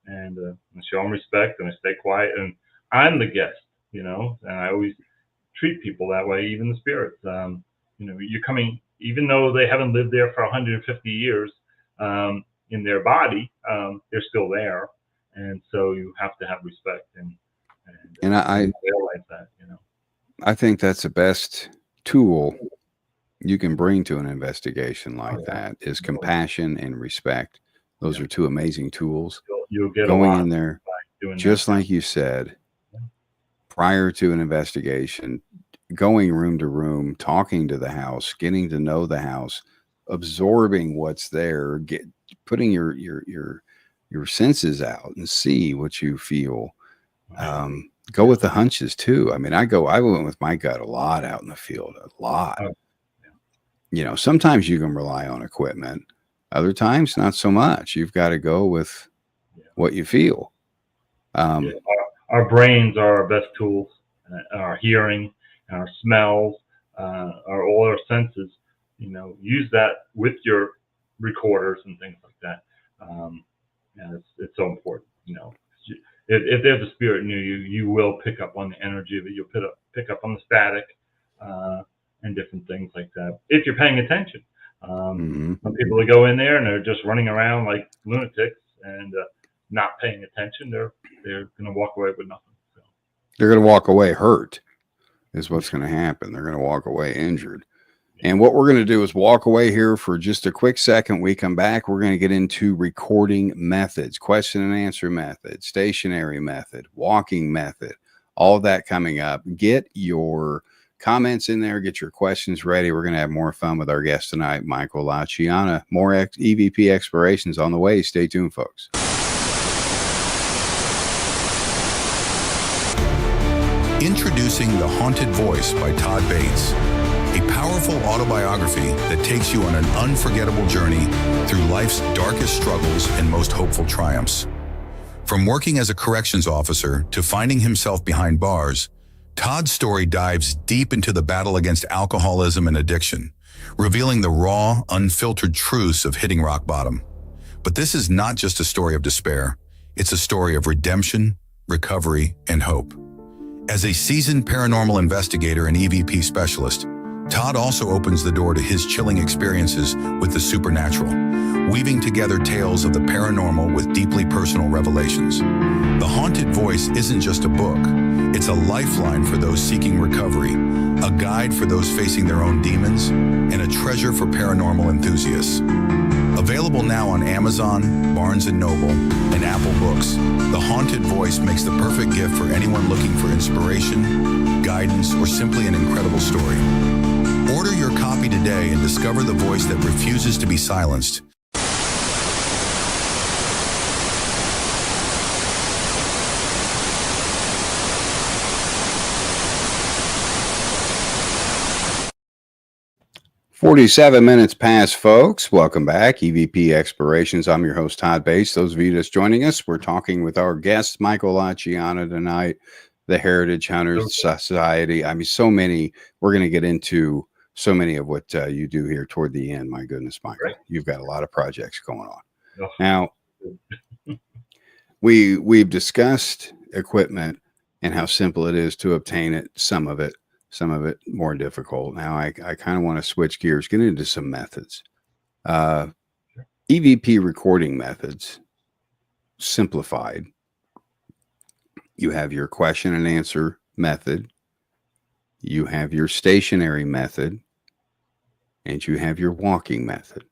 and I show them respect, and I stay quiet, and I'm the guest, you know, and I always treat people that way, even the spirits. You know, you're coming, even though they haven't lived there for 150 years in their body, they're still there, and so you have to have respect and I realize that, you know. I think that's the best tool you can bring to an investigation like that is compassion and respect. Those are two amazing tools. You'll get going a lot in there, by doing just that. like you said, prior to an investigation, going room to room, talking to the house, getting to know the house, absorbing what's there, putting your senses out and see what you feel. Go with the hunches too. I mean, I went with my gut a lot out in the field, a lot. You know, sometimes you can rely on equipment. Other times, not so much. You've got to go with what you feel. Our brains are our best tools. Our hearing, our smells, all our senses. You know, use that with your recorders and things like that. And it's so important. You know, if there's a spirit near you, you will pick up on the energy of it. You'll pick up on the static and different things like that if you're paying attention. Some people that go in there and they're just running around like lunatics and not paying attention, they're going to walk away with nothing. So. They're going to walk away hurt is what's going to happen. They're going to walk away injured. And what we're going to do is walk away here for just a quick second. We come back. We're going to get into recording methods, question and answer method, stationary method, walking method, all of that coming up. Get your comments in there. Get your questions ready. We're going to have more fun with our guest tonight, Michael Chiana. More EVP explorations on the way. Stay tuned, folks. Introducing The Haunted Voice by Todd Bates, a powerful autobiography that takes you on an unforgettable journey through life's darkest struggles and most hopeful triumphs. From working as a corrections officer to finding himself behind bars, Todd's story dives deep into the battle against alcoholism and addiction, revealing the raw, unfiltered truths of hitting rock bottom. But this is not just a story of despair. It's a story of redemption, recovery, and hope. As a seasoned paranormal investigator and EVP specialist, Todd also opens the door to his chilling experiences with the supernatural, weaving together tales of the paranormal with deeply personal revelations. The Haunted Voice isn't just a book, it's a lifeline for those seeking recovery, a guide for those facing their own demons, and a treasure for paranormal enthusiasts. Available now on Amazon, Barnes & Noble, and Apple Books, The Haunted Voice makes the perfect gift for anyone looking for inspiration, guidance, or simply an incredible story. Order your copy today and discover the voice that refuses to be silenced. "47 minutes past, folks. Welcome back. EVP Explorations. I'm your host, Todd Bates. Those of you just joining us, we're talking with our guest, Michael Chiana, tonight, the Heritage Hunters Society. I mean, so many. We're going to get into so many of what you do here toward the end. My goodness, Michael. Right. You've got a lot of projects going on. Oh. Now, we've discussed equipment and how simple it is to obtain it, some of it more difficult. Now I kind of want to switch gears, get into some methods. EVP recording methods, simplified. You have your question and answer method, you have your stationary method, and you have your walking method.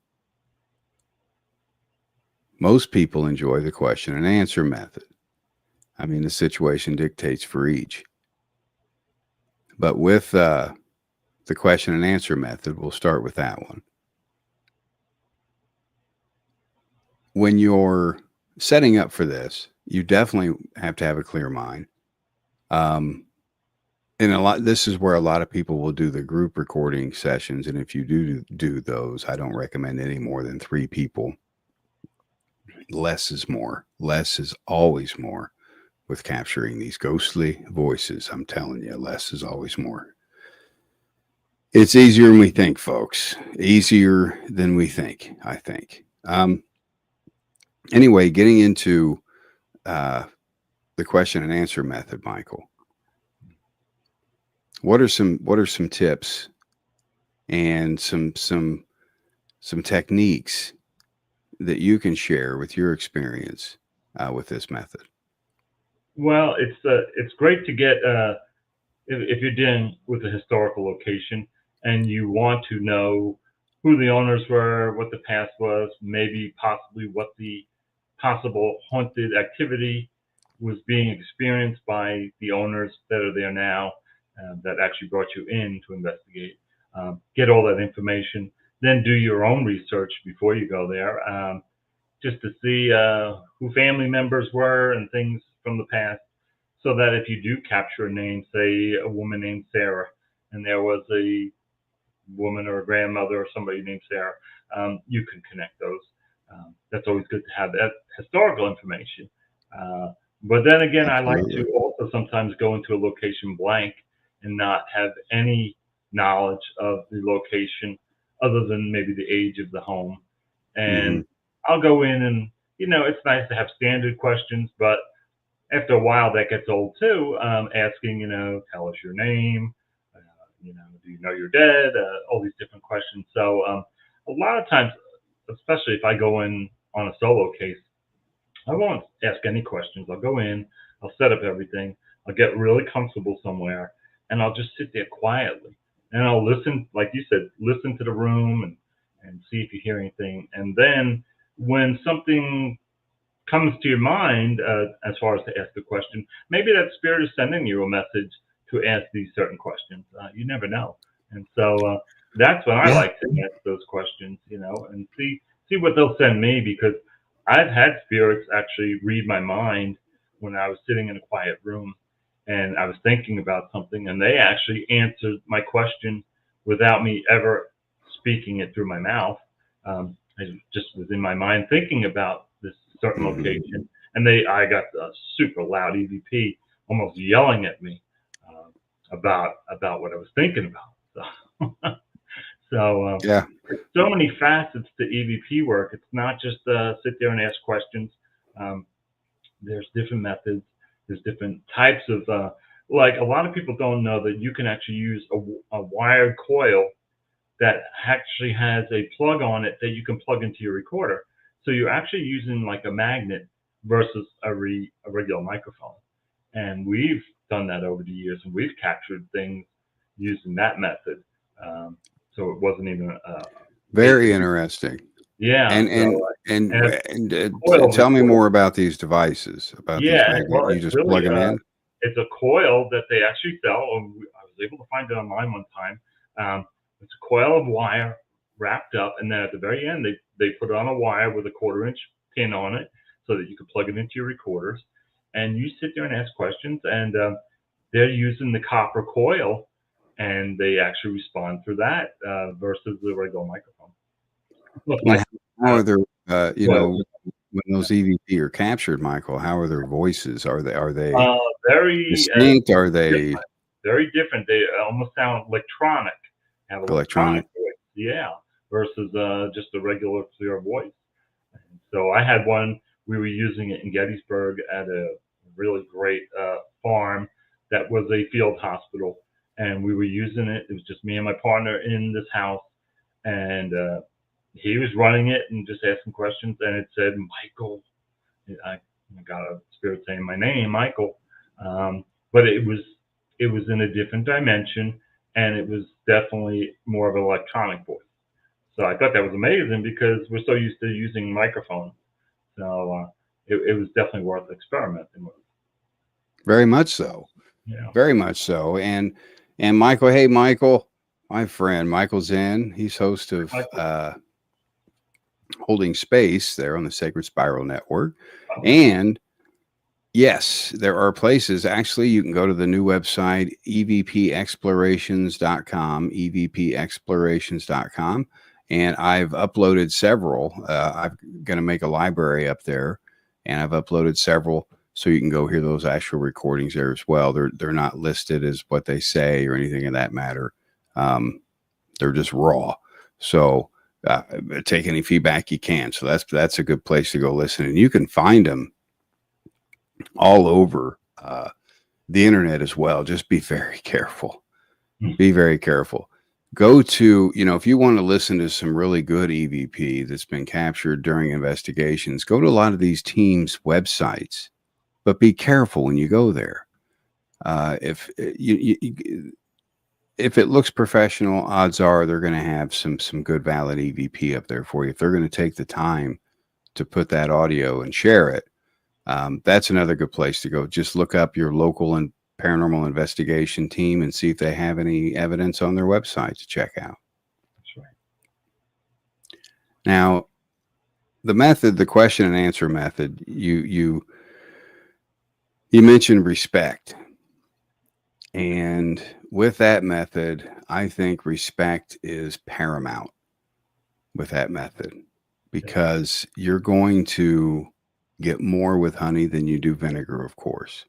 Most people enjoy the question and answer method. I mean, the situation dictates for each. But with the question and answer method, we'll start with that one. when you're setting up for this, you definitely have to have a clear mind. And this is where a lot of people will do the group recording sessions. And if you do those, I don't recommend any more than 3 people. Less is more. Less is always more with capturing these ghostly voices. I'm telling you, less is always more. It's easier than we think, folks. Easier than we think, I think. Anyway, getting into the question and answer method, Michael. What are some tips and some techniques that you can share with your experience with this method? Well, it's great to get if you're dealing with a historical location and you want to know who the owners were, what the past was, maybe possibly what the possible haunted activity was being experienced by the owners that are there now, that actually brought you in to investigate. Get all that information, then do your own research before you go there, just to see who family members were and things from the past, so that if you do capture a name, say a woman named Sarah, and there was a woman or a grandmother or somebody named Sarah, you can connect those. That's always good to have that historical information. But then again, I like to also sometimes go into a location blank and not have any knowledge of the location other than maybe the age of the home. And I'll go in and, it's nice to have standard questions, but after a while that gets old too, asking, tell us your name, do you know you're dead? All these different questions. So a lot of times, especially if I go in on a solo case, I won't ask any questions. I'll go in, I'll set up everything, I'll get really comfortable somewhere, and I'll just sit there quietly. And I'll listen, like you said, listen to the room and see if you hear anything. And then when something comes to your mind, as far as to ask the question, maybe that spirit is sending you a message to ask these certain questions. You never know. And so that's when I like to ask those questions, and see what they'll send me, because I've had spirits actually read my mind when I was sitting in a quiet room and I was thinking about something, and they actually answered my question without me ever speaking it through my mouth. I just was in my mind thinking about this certain location, and I got a super loud EVP almost yelling at me about what I was thinking about. So yeah, there's so many facets to EVP work. It's not just sit there and ask questions. There's different methods. There's different types of like, a lot of people don't know that you can actually use a wired coil that actually has a plug on it that you can plug into your recorder. So you're actually using like a magnet versus a regular microphone. And we've done that over the years, and we've captured things using that method. So it wasn't even very interesting. Yeah. And tell me more about these devices. These magnets. Well, you just really, plug them in. It's a coil that they actually sell. I was able to find it online one time. It's a coil of wire wrapped up, and then at the very end, they put it on a wire with a 1/4-inch pin on it, so that you can plug it into your recorders, and you sit there and ask questions, and they're using the copper coil, and they actually respond through that versus the regular microphone. How are their, when those EVP are captured, Michael? How are their voices? Are they very distinct? Are they very different? They almost sound electronic. Have electronic voice, versus just a regular clear voice. And so I had one. We were using it in Gettysburg at a really great farm that was a field hospital, and we were using it. It was just me and my partner in this house, and he was running it and just asking questions, and it said Michael. I got a spirit saying my name, Michael, but it was in a different dimension, and it was definitely more of an electronic voice. So I thought that was amazing, because we're so used to using microphones. So it was definitely worth experimenting with. Very much so. Yeah. Very much so. And Michael, hey Michael, my friend Michael's in. He's host of holding space there on the Sacred Spiral Network. And yes, there are places. Actually, you can go to the new website, evpexplorations.com, evpexplorations.com. And I've uploaded several. I'm going to make a library up there, and I've uploaded several, so you can go hear those actual recordings there as well. They're not listed as what they say or anything of that matter. They're just raw. So take any feedback you can. So that's a good place to go listen, and you can find them all over the internet as well. Just be very careful. Be very careful. Go to, if you want to listen to some really good EVP that's been captured during investigations, go to a lot of these teams' websites, but be careful when you go there. If it looks professional, odds are they're going to have some good valid EVP up there for you. If they're going to take the time to put that audio and share it, that's another good place to go. Just look up your local and paranormal investigation team and see if they have any evidence on their website to check out. That's right. Now, the question and answer method, you mentioned respect. And with that method, I think respect is paramount with that method, because you're going to get more with honey than you do vinegar, of course.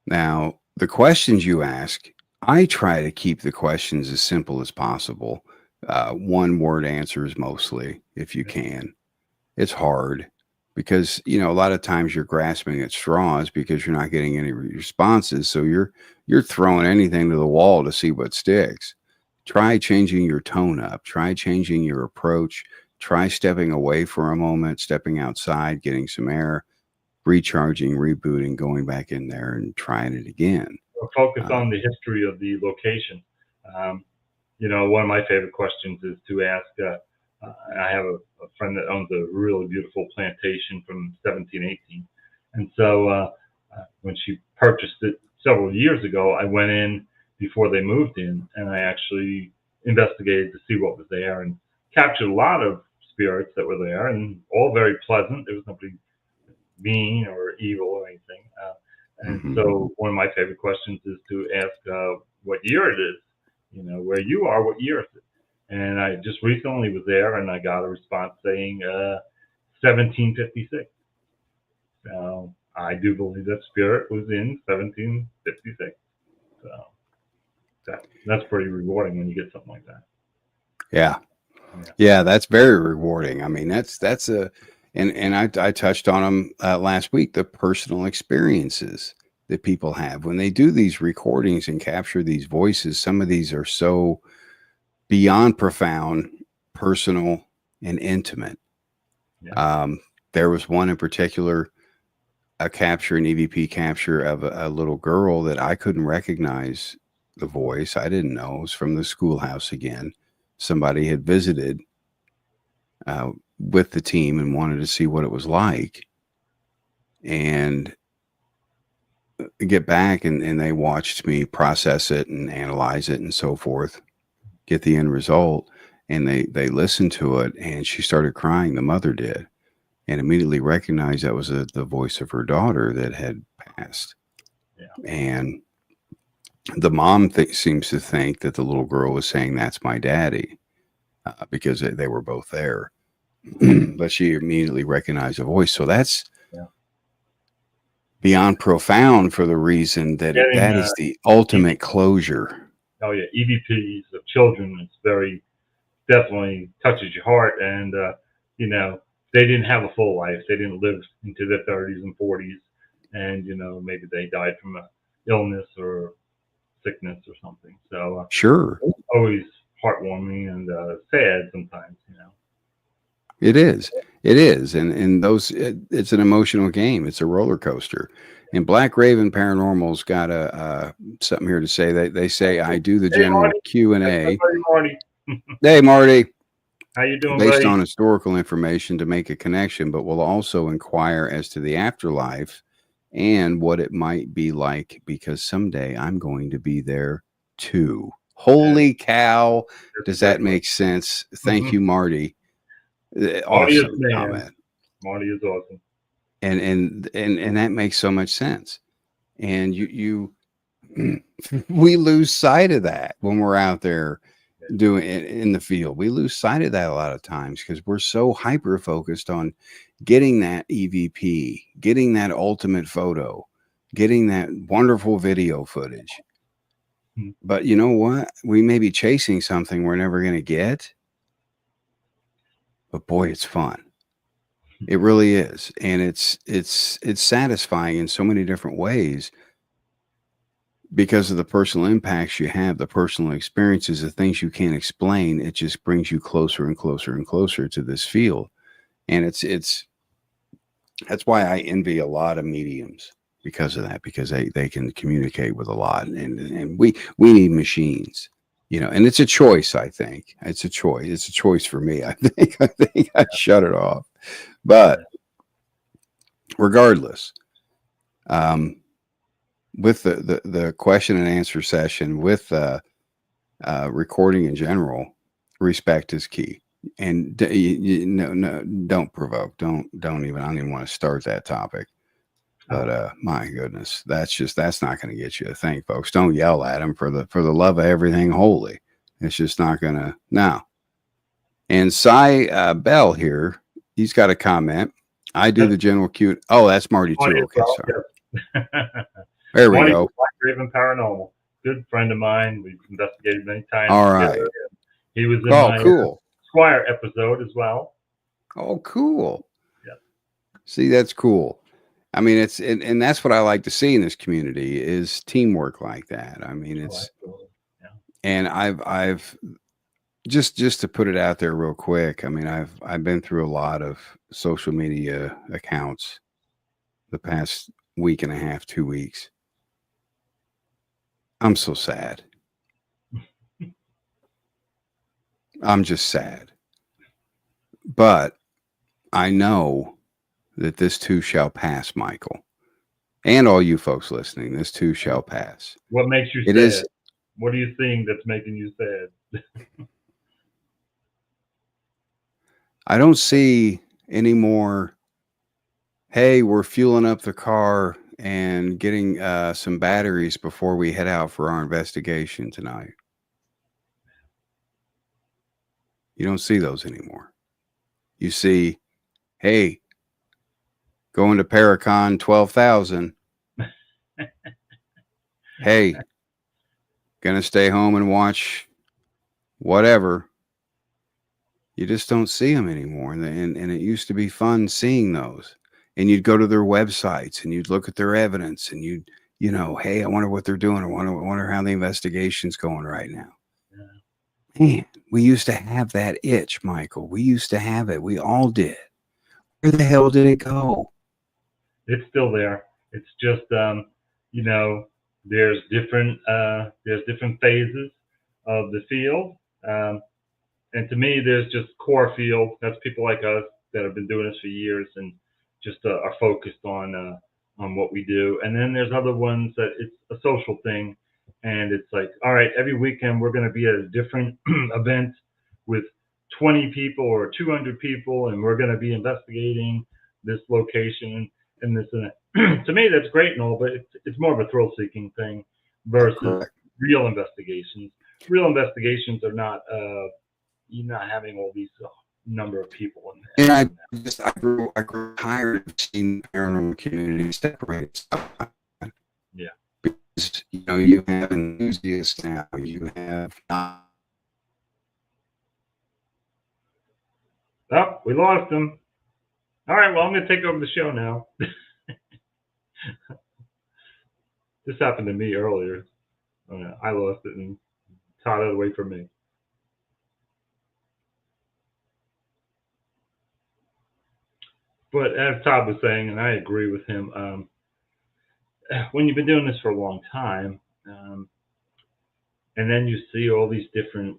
Now, the questions you ask, I try to keep the questions as simple as possible. One word answers mostly, if you can. It's hard because, a lot of times you're grasping at straws because you're not getting any responses. So you're throwing anything to the wall to see what sticks. Try changing your tone up. Try changing your approach. Try stepping away for a moment, stepping outside, getting some air, recharging, rebooting, going back in there and trying it again. Focus on the history of the location. One of my favorite questions is to ask, I have a friend that owns a really beautiful plantation from 1718. And so when she purchased it several years ago, I went in before they moved in, and I actually investigated to see what was there and captured a lot of spirits that were there, and all very pleasant. There was nobody mean or evil or anything. So one of my favorite questions is to ask what year it is, where you are, what year is it? And I just recently was there, and I got a response saying 1756. So I do believe that spirit was in 1756. So that's pretty rewarding when you get something like that. Yeah, that's very rewarding. I mean, that's and I touched on them last week, the personal experiences that people have when they do these recordings and capture these voices. Some of these are so beyond profound, personal, and intimate. There was one in particular, an EVP capture of a little girl that I couldn't recognize the voice. I didn't know. It was from the schoolhouse again. Somebody had visited with the team and wanted to see what it was like, and get back, and they watched me process it and analyze it and so forth, get the end result, and they listened to it, and she started crying. The mother did, and immediately recognized that was the voice of her daughter that had passed. And the mom seems to think that the little girl was saying, "That's my daddy," because they were both there. But she immediately recognized the voice. So that's beyond profound, for the reason that that is the ultimate closure. Oh yeah, EVPs of children, it's very definitely touches your heart. And they didn't have a full life. They didn't live into their 30s and 40s, and maybe they died from a illness or sickness or something. So sure, it's always heartwarming and sad sometimes. It is, and those it's an emotional game. It's a roller coaster. And Black Raven Paranormal's got something here to say. They say I do the general Q&A. Hey, Marty. How you doing, based buddy? on historical information to make a connection, but will also inquire as to the afterlife and what it might be like, because someday I'm going to be there too. Holy cow. Does that make sense? Thank you, Marty. Marty is Awesome man. comment. Marty is awesome. And that makes so much sense. And you we lose sight of that when we're out there doing it in the field. We lose sight of that a lot of times because we're so hyper focused on getting that EVP, getting that ultimate photo, getting that wonderful video footage. But you know what? We may be chasing something we're never going to get. But boy, it's fun. It really is. And it's satisfying in so many different ways because of the personal impacts you have, the personal experiences, the things you can't explain. It just brings you closer and closer and closer to this field. And it's that's why I envy a lot of mediums because of that, because they can communicate with a lot, and we need machines, you know, and it's a choice. I think it's a choice. It's a choice for me. I think I shut it off, but regardless, with the question and answer session, with recording in general, respect is key. And no, don't provoke. Don't even. I don't even want to start that topic. But my goodness, that's not going to get you a thing, folks. Don't yell at them for the love of everything holy. It's just not going to. Now, and Cy Bell here, he's got a comment. I do the general cute. Oh, that's Marty too. Okay, sorry. There we go. Raven Paranormal, good friend of mine. We've investigated many times. All right. He was in my cool. Squire episode as well. Oh, cool. Yeah. See, that's cool. I mean, and that's what I like to see in this community is teamwork like that. I mean, it's, and I've just to put it out there real quick. I mean, I've been through a lot of social media accounts the past week and a half, 2 weeks. I'm so sad. I'm just sad. But I know that this too shall pass, Michael. And all you folks listening, this too shall pass. What makes you sad? What are you seeing that's making you sad? I don't see any more, hey, we're fueling up the car and getting some batteries before we head out for our investigation tonight. You don't see those anymore. You see, hey, going to Paracon 12,000. Hey, gonna stay home and watch whatever. You just don't see them anymore. And it used to be fun seeing those. And you'd go to their websites and you'd look at their evidence and you know, hey, I wonder what they're doing. I wonder how the investigation's going right now. Yeah. Man, we used to have that itch, Michael. We used to have it. We all did. Where the hell did it go? It's still there. It's just, you know, there's different phases of the field. And to me, there's just core field. That's people like us that have been doing this for years and just are focused on what we do. And then there's other ones that it's a social thing. And it's like, all right, every weekend we're going to be at a different event with 20 people or 200 people, and we're going to be investigating this location and this and that. To me, that's great and all, but it's more of a thrill-seeking thing versus real investigations. Real investigations are not you're not having all these number of people in there. And I grew tired of seeing the paranormal community separate. Yeah. Because, you know, you have enthusiasts now, you have Oh, we lost him. All right, well, I'm going to take over the show now. This happened to me earlier. I lost it and Todd had to wait for me. But as Todd was saying, and I agree with him, when you've been doing this for a long time, and then you see all these different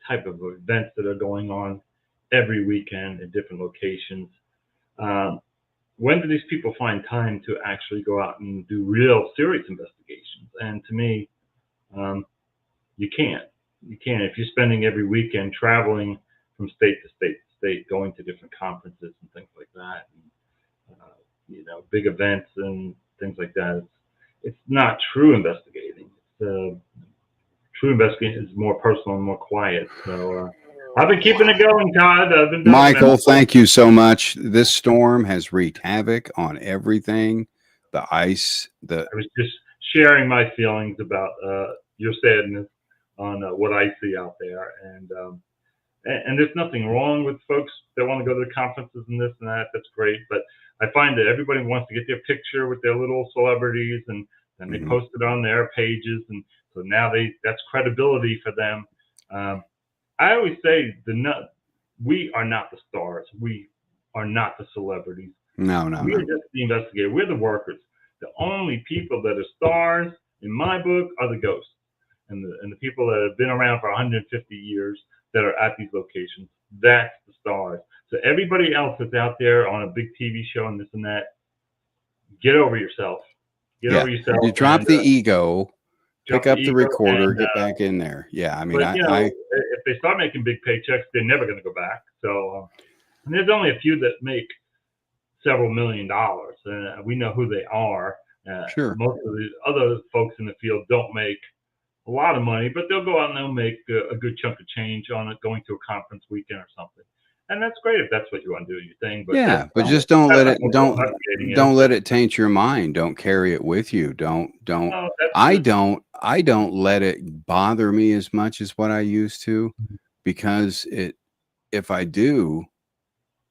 type of events that are going on every weekend at different locations, when do these people find time to actually go out and do real serious investigations? And to me, you can't. You can't. If you're spending every weekend traveling from state to state to state, going to different conferences and things like that, and, big events and things like that. It's not true investigating. True investigating is more personal and more quiet. So I've been keeping it going, Todd. I've been doing Michael, thank you so much. This storm has wreaked havoc on everything. The ice, I was just sharing my feelings about your sadness on what I see out there, and there's nothing wrong with folks that want to go to the conferences and this and that. That's great, but I find that everybody wants to get their picture with their little celebrities, and then they post it on their pages, and so now that's credibility for them. I always say we are not the stars. We are not the celebrities. No. We're just the investigators. We're the workers. The only people that are stars in my book are the ghosts, and the people that have been around for 150 years that are at these locations. That's the stars. So everybody else that's out there on a big TV show and this and that, get over yourself. Get over yourself. You drop the ego. Pick up the recorder, get back in there. Yeah, I mean, if they start making big paychecks, they're never going to go back. So, and there's only a few that make several $1 million, and we know who they are. Sure. Most of the other folks in the field don't make a lot of money, but they'll go out and they'll make a good chunk of change on it, going to a conference weekend or something. And that's great if that's what you want to do your thing. But yeah, but just don't let it taint your mind. Don't carry it with you. I don't let it bother me as much as what I used to, because if I do,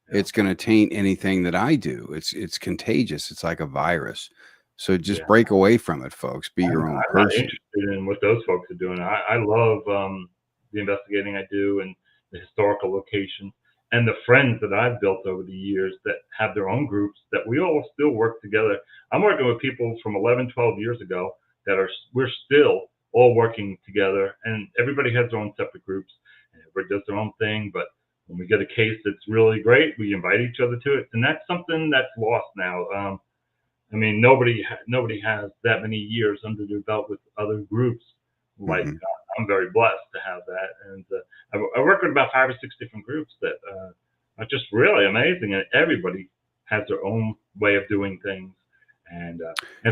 it's going to taint anything that I do. It's contagious. It's like a virus. So just break away from it, folks. Be your own person. I'm not interested in what those folks are doing. I love the investigating I do and the historical location, and the friends that I've built over the years that have their own groups that we all still work together. I'm working with people from 11, 12 years ago we're still all working together, and everybody has their own separate groups, and everybody does their own thing. But when we get a case that's really great, we invite each other to it, and that's something that's lost now. I mean, nobody has that many years under their belt with other groups. Like I'm very blessed to have that, and I work with about 5 or 6 different groups that are just really amazing, and everybody has their own way of doing things. And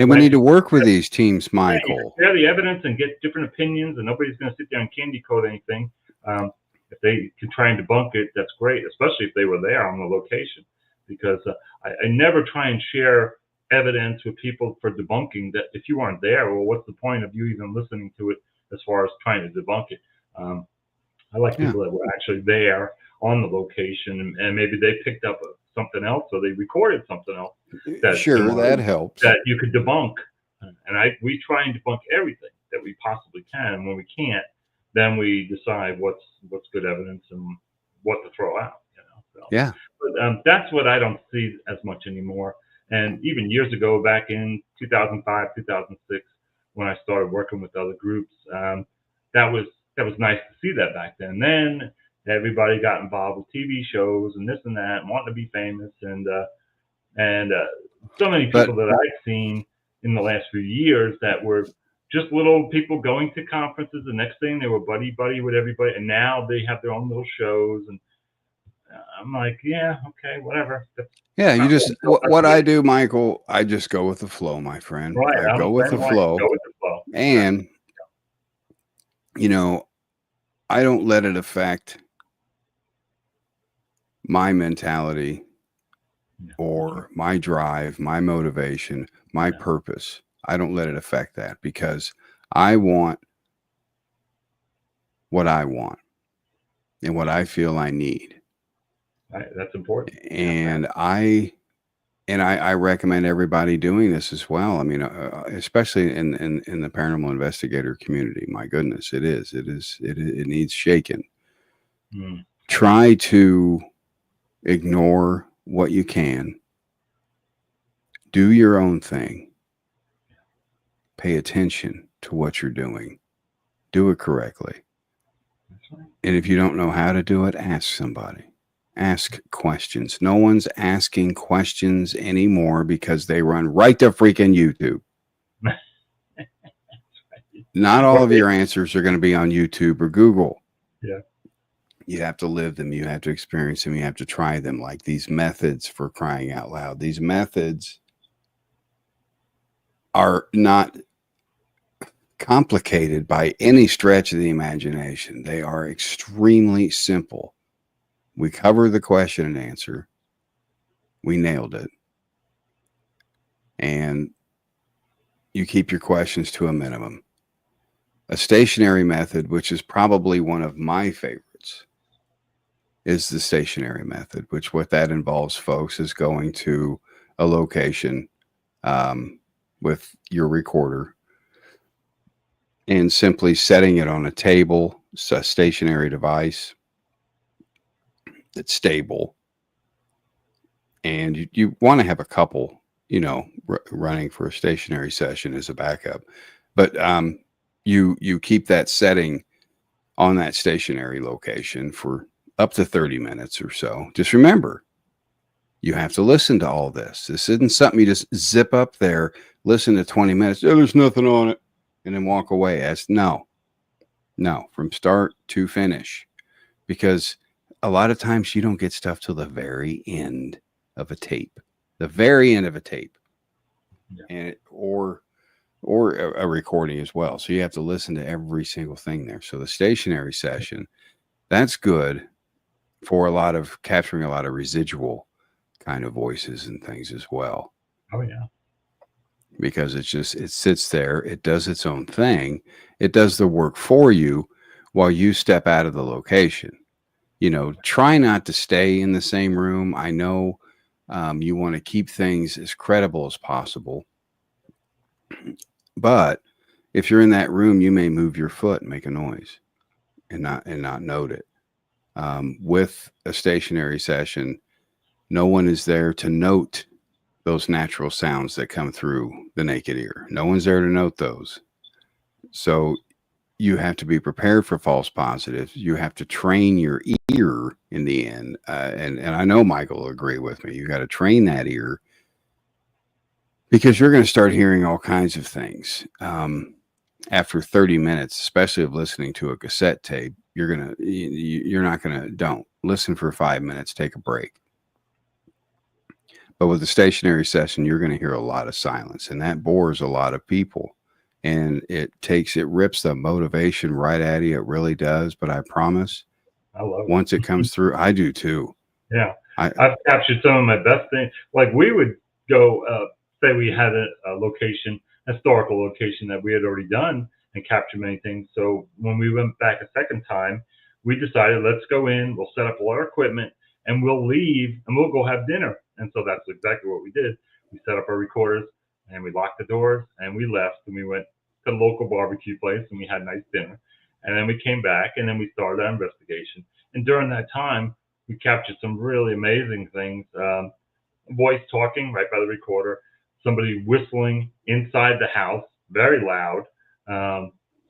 we need to work with these teams, Michael. Share the evidence and get different opinions, and nobody's going to sit there and candy coat anything. If they can try and debunk it, that's great, especially if they were there on the location, because I never try and share evidence with people for debunking that. If you weren't there, well, what's the point of you even listening to it as far as trying to debunk it? I like people that were actually there on the location, and maybe they picked up something else, or they recorded something else. That helps. That you could debunk, and we try and debunk everything that we possibly can. And when we can't, then we decide what's good evidence and what to throw out. So, but that's what I don't see as much anymore. And even years ago, back in 2005, 2006, when I started working with other groups, that was nice to see that back then. Then everybody got involved with TV shows and this and that, and wanting to be famous, and so many people that I've seen in the last few years that were just little people going to conferences. The next thing, they were buddy with everybody, and now they have their own little shows. And I'm like, yeah, okay, whatever. You just what I do, Michael. I just go with the flow, my friend. Right, I go with the flow. And I don't let it affect my mentality or my drive, my motivation, my purpose. I don't let it affect that, because I want what I want and what I feel I need. Right, that's important. And I recommend everybody doing this as well. I mean, especially in the paranormal investigator community. My goodness, it needs shaking. Try to ignore what you can. Do your own thing. Pay attention to what you're doing. Do it correctly. And if you don't know how to do it, ask somebody. Ask questions. No one's asking questions anymore because they run right to freaking YouTube. Not all of your answers are going to be on YouTube or Google. Yeah. You have to live them. You have to experience them. You have to try them, like these methods, for crying out loud. These methods are not complicated by any stretch of the imagination. They are extremely simple. We cover the question and answer. We nailed it. And you keep your questions to a minimum. A stationary method, which is probably one of my favorites, is the stationary method, which what that involves, folks, is going to a location with your recorder and simply setting it on a table, a stationary device that's stable. And you want to have a couple, running for a stationary session as a backup. But you keep that setting on that stationary location for up to 30 minutes or so. Just remember, you have to listen to all this. This isn't something you just zip up there, listen to 20 minutes. Oh, there's nothing on it, and then walk away. No, from start to finish, because a lot of times you don't get stuff till the very end of a tape, Yeah. and or a recording as well. So you have to listen to every single thing there. So the stationary session, that's good for capturing a lot of residual kind of voices and things as well. Oh yeah. Because it sits there, it does its own thing, it does the work for you while you step out of the location. Try not to stay in the same room. I know you want to keep things as credible as possible, but if you're in that room, you may move your foot and make a noise and not note it. With a stationary session, no one is there to note those natural sounds that come through the naked ear. No one's there to note those. So you have to be prepared for false positives. You have to train your ear in the end. And I know Michael will agree with me. You got to train that ear, because you're going to start hearing all kinds of things. After 30 minutes, especially of listening to a cassette tape, don't listen for 5 minutes, take a break. But with the stationary session, you're going to hear a lot of silence, and that bores a lot of people. And it rips the motivation right out of you. It really does. But I promise, I love it. Once it comes through, I do too. Yeah. I've captured some of my best things. Like we would go, say we had a location, historical location that we had already done and captured many things. So when we went back a second time, we decided, let's go in, we'll set up all our equipment, and we'll leave and we'll go have dinner. And so that's exactly what we did. We set up our recorders and we locked the doors and we left and we went to the local barbecue place and we had a nice dinner. And then we came back and then we started our investigation. And during that time, we captured some really amazing things. Voice talking right by the recorder, somebody whistling inside the house, very loud.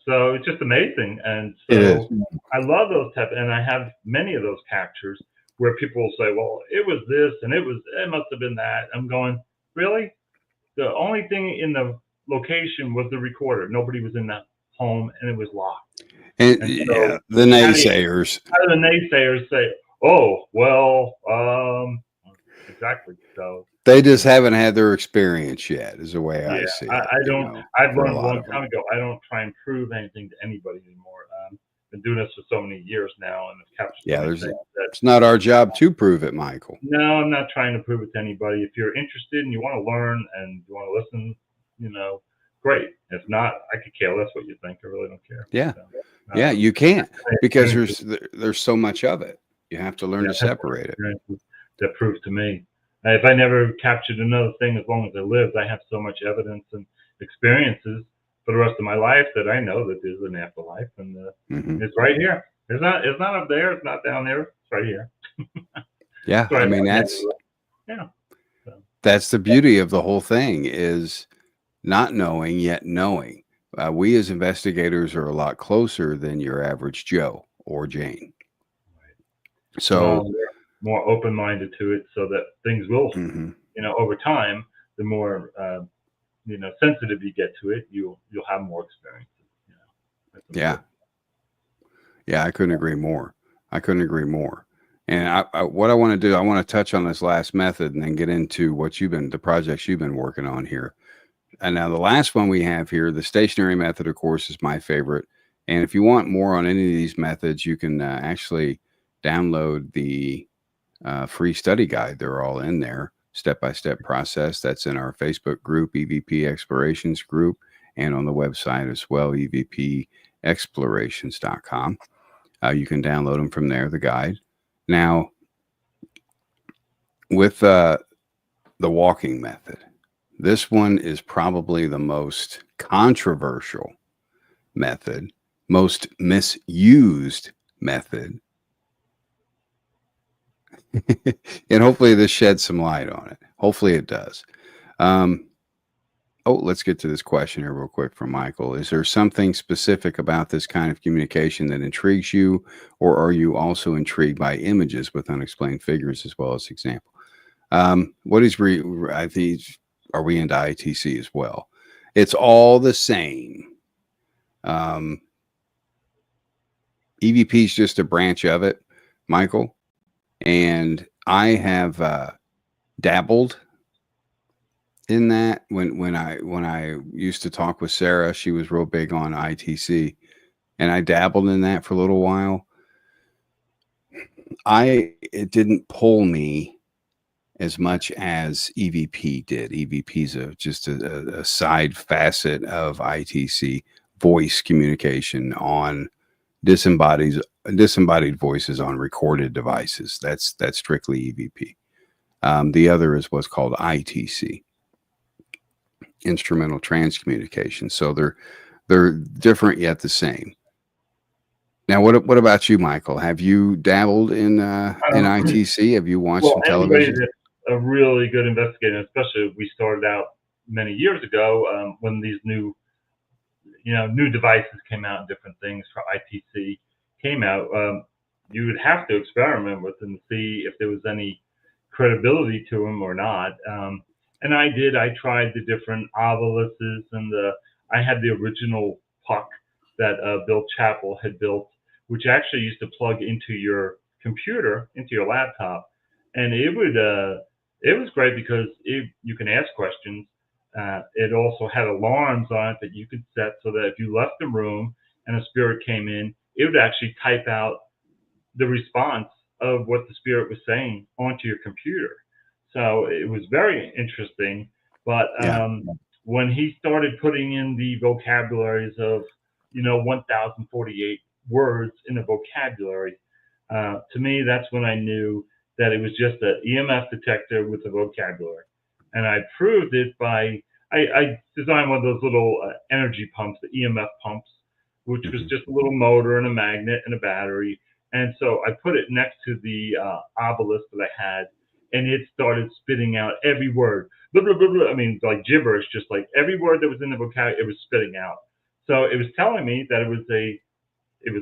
So it's just amazing. And so I love those types, and I have many of those captures where people will say, well, it was this and it must have been that. I'm going, really? The only thing in the location was the recorder. Nobody was in the home and it was locked. And so the naysayers. How do the naysayers say, oh, well, exactly. So they just haven't had their experience yet, is the way I see it. I don't. I've learned a long time ago. I don't try and prove anything to anybody anymore. Been doing this for so many years now, and have captured. It's not our job to prove it, Michael. No, I'm not trying to prove it to anybody. If you're interested and you want to learn and you want to listen, great. If not, I could care less what you think. I really don't care. Yeah, so, you can't, because there's so much of it. You have to learn to separate it. That proves to me. If I never captured another thing, as long as I lived, I have so much evidence and experiences for the rest of my life that I know that there's an afterlife, and it's right here. It's not up there. It's not down there. It's right here. Yeah, right, I mean that's the beauty of the whole thing, is not knowing yet knowing. We as investigators are a lot closer than your average Joe or Jane. Right. So more open-minded to it, so that things will, over time, the more sensitive you get to it, you'll have more experiences. Yeah, I couldn't agree more. I couldn't agree more. And what I want to do, I want to touch on this last method and then get into the projects you've been working on here. And now the last one we have here, the stationary method, of course, is my favorite. And if you want more on any of these methods, you can actually download the free study guide. They're all in there, step-by-step process. That's in our Facebook group, EVP Explorations group, and on the website as well, evpexplorations.com. You can download them from there, the guide. Now, with the walking method, this one is probably the most controversial method, most misused method. And hopefully this sheds some light on it. Hopefully it does. Let's get to this question here real quick from Michael. Is there something specific about this kind of communication that intrigues you, or are you also intrigued by images with unexplained figures as well as example? I think, are we into ITC as well? It's all the same. EVP is just a branch of it, Michael. And I have dabbled in that when I used to talk with Sarah. She was real big on ITC, and I dabbled in that for a little while. It didn't pull me as much as EVP did. EVP is just a side facet of ITC, voice communication on disembodied voices on recorded devices. That's strictly EVP. The other is what's called ITC, instrumental transcommunication. So they're different yet the same. Now, what about you, Michael? Have you dabbled in ITC? Have you watched some television? That's a really good investigator, especially we started out many years ago when these new devices came out and different things for ITC came out. You would have to experiment with them to see if there was any credibility to them or not. And I did. I tried the different obelisks, and I had the original puck that Bill Chappell had built, which actually used to plug into your computer, into your laptop, and it was great because you can ask questions. It also had alarms on it that you could set so that if you left the room and a spirit came in, it would actually type out the response of what the spirit was saying onto your computer. So it was very interesting. But when he started putting in the vocabularies of, 1,048 words in a vocabulary, to me, that's when I knew that it was just an EMF detector with a vocabulary. And I proved it by, I designed one of those little energy pumps, the EMF pumps, which was just a little motor and a magnet and a battery. And so I put it next to the obelisk that I had, and it started spitting out every word. Blah, blah, blah, blah. I mean, like gibberish, just like every word that was in the vocabulary, it was spitting out. So it was telling me that it was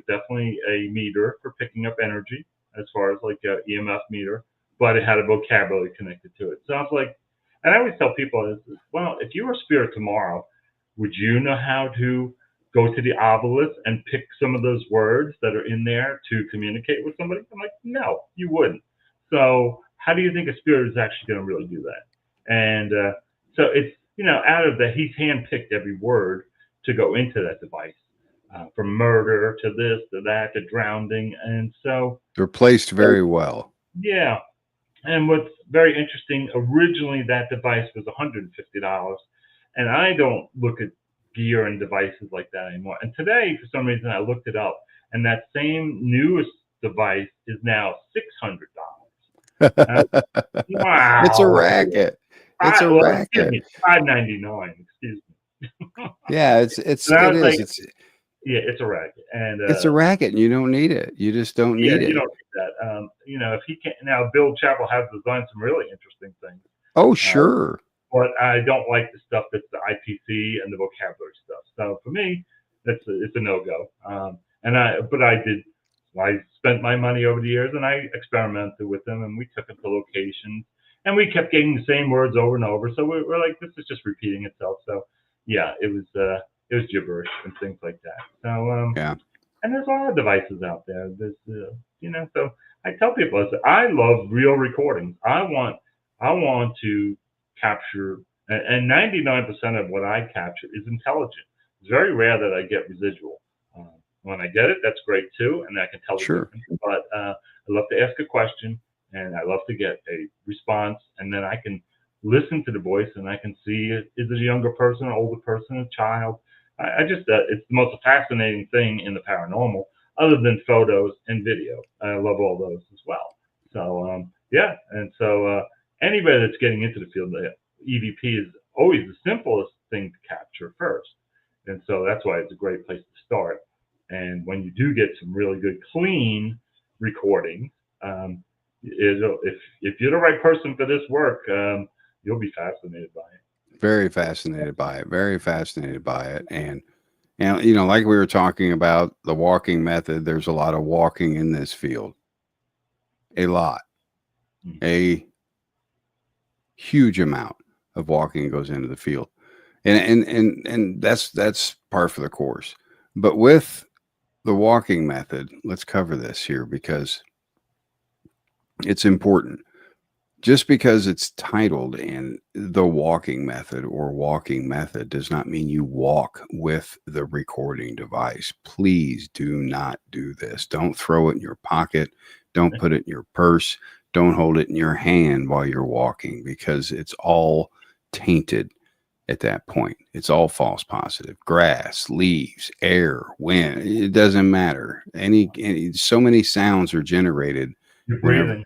definitely a meter for picking up energy, as far as like a EMF meter, but it had a vocabulary connected to it. So I was like, and I always tell people, well, if you were a spirit tomorrow, would you know how to go to the obelisk and pick some of those words that are in there to communicate with somebody? I'm like, no, you wouldn't. So how do you think a spirit is actually going to really do that? And so it's, out of that, he's handpicked every word to go into that device, from murder to this, to that, to drowning. And so they're placed very well. Yeah. And what's very interesting, originally that device was $150. And I don't look at gear and devices like that anymore. And today, for some reason, I looked it up, and that same newest device is now $600. Wow. It's a racket. It's a racket. $599. Excuse me. Yeah, it is. Yeah, it's a racket, and it's a racket, and you don't need it. You just don't need it. You don't need that. If he can now, Bill Chappell has designed some really interesting things. Oh, sure. But I don't like the stuff that's the ITC and the vocabulary stuff. So for me, it's a no-go. I spent my money over the years, and I experimented with them, and we took it to locations, and we kept getting the same words over and over. So we're like, this is just repeating itself. So yeah, it was gibberish and things like that. So yeah. And there's a lot of devices out there. There's, so I tell people, I love real recordings. I want to capture, and 99% of what I capture is intelligent. It's very rare that I get residual. When I get it, that's great too, and I can tell the Sure. difference. But I love to ask a question, and I love to get a response, and then I can listen to the voice, and I can see is it a younger person, an older person, a child. I just it's the most fascinating thing in the paranormal, other than photos and video. I love all those as well. So yeah, and so anybody that's getting into the field, the EVP is always the simplest thing to capture first, and so that's why it's a great place to start. And when you do get some really good, clean recordings, if you're the right person for this work, you'll be fascinated by it. Very fascinated by it. Very fascinated by it. And like we were talking about the walking method, there's a lot of walking in this field. A lot. A huge amount of walking goes into the field. And that's par for the course. But with the walking method, let's cover this here because it's important. Just because it's titled in the walking method or walking method does not mean you walk with the recording device. Please do not do this. Don't throw it in your pocket. Don't put it in your purse. Don't hold it in your hand while you're walking because it's all tainted at that point. It's all false positive. Grass, leaves, air, wind. It doesn't matter. So many sounds are generated. You're breathing.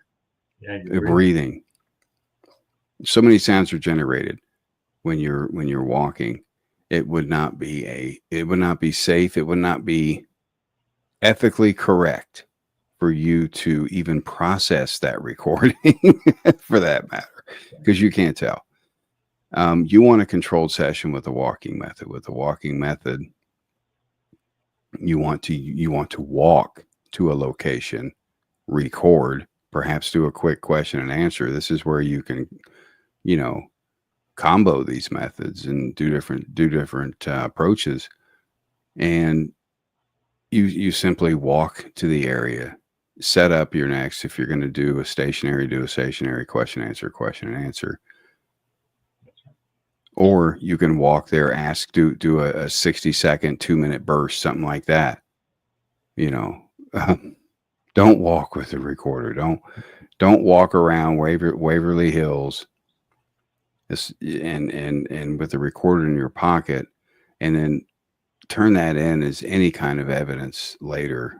Yeah, you're breathing. So many sounds are generated when you're walking. It would not be safe. It would not be ethically correct for you to even process that recording for that matter, because you can't tell. You want a controlled session with the walking method. With the walking method, you want to walk to a location, record, perhaps do a quick question and answer. This is where you can, combo these methods and do different approaches. And you simply walk to the area, set up your next. If you're going to do a stationary question, answer. Or you can walk there, do a 60-second, 2-minute burst, something like that. Don't walk with the recorder. Don't walk around Waverly Hills and with the recorder in your pocket and then turn that in as any kind of evidence later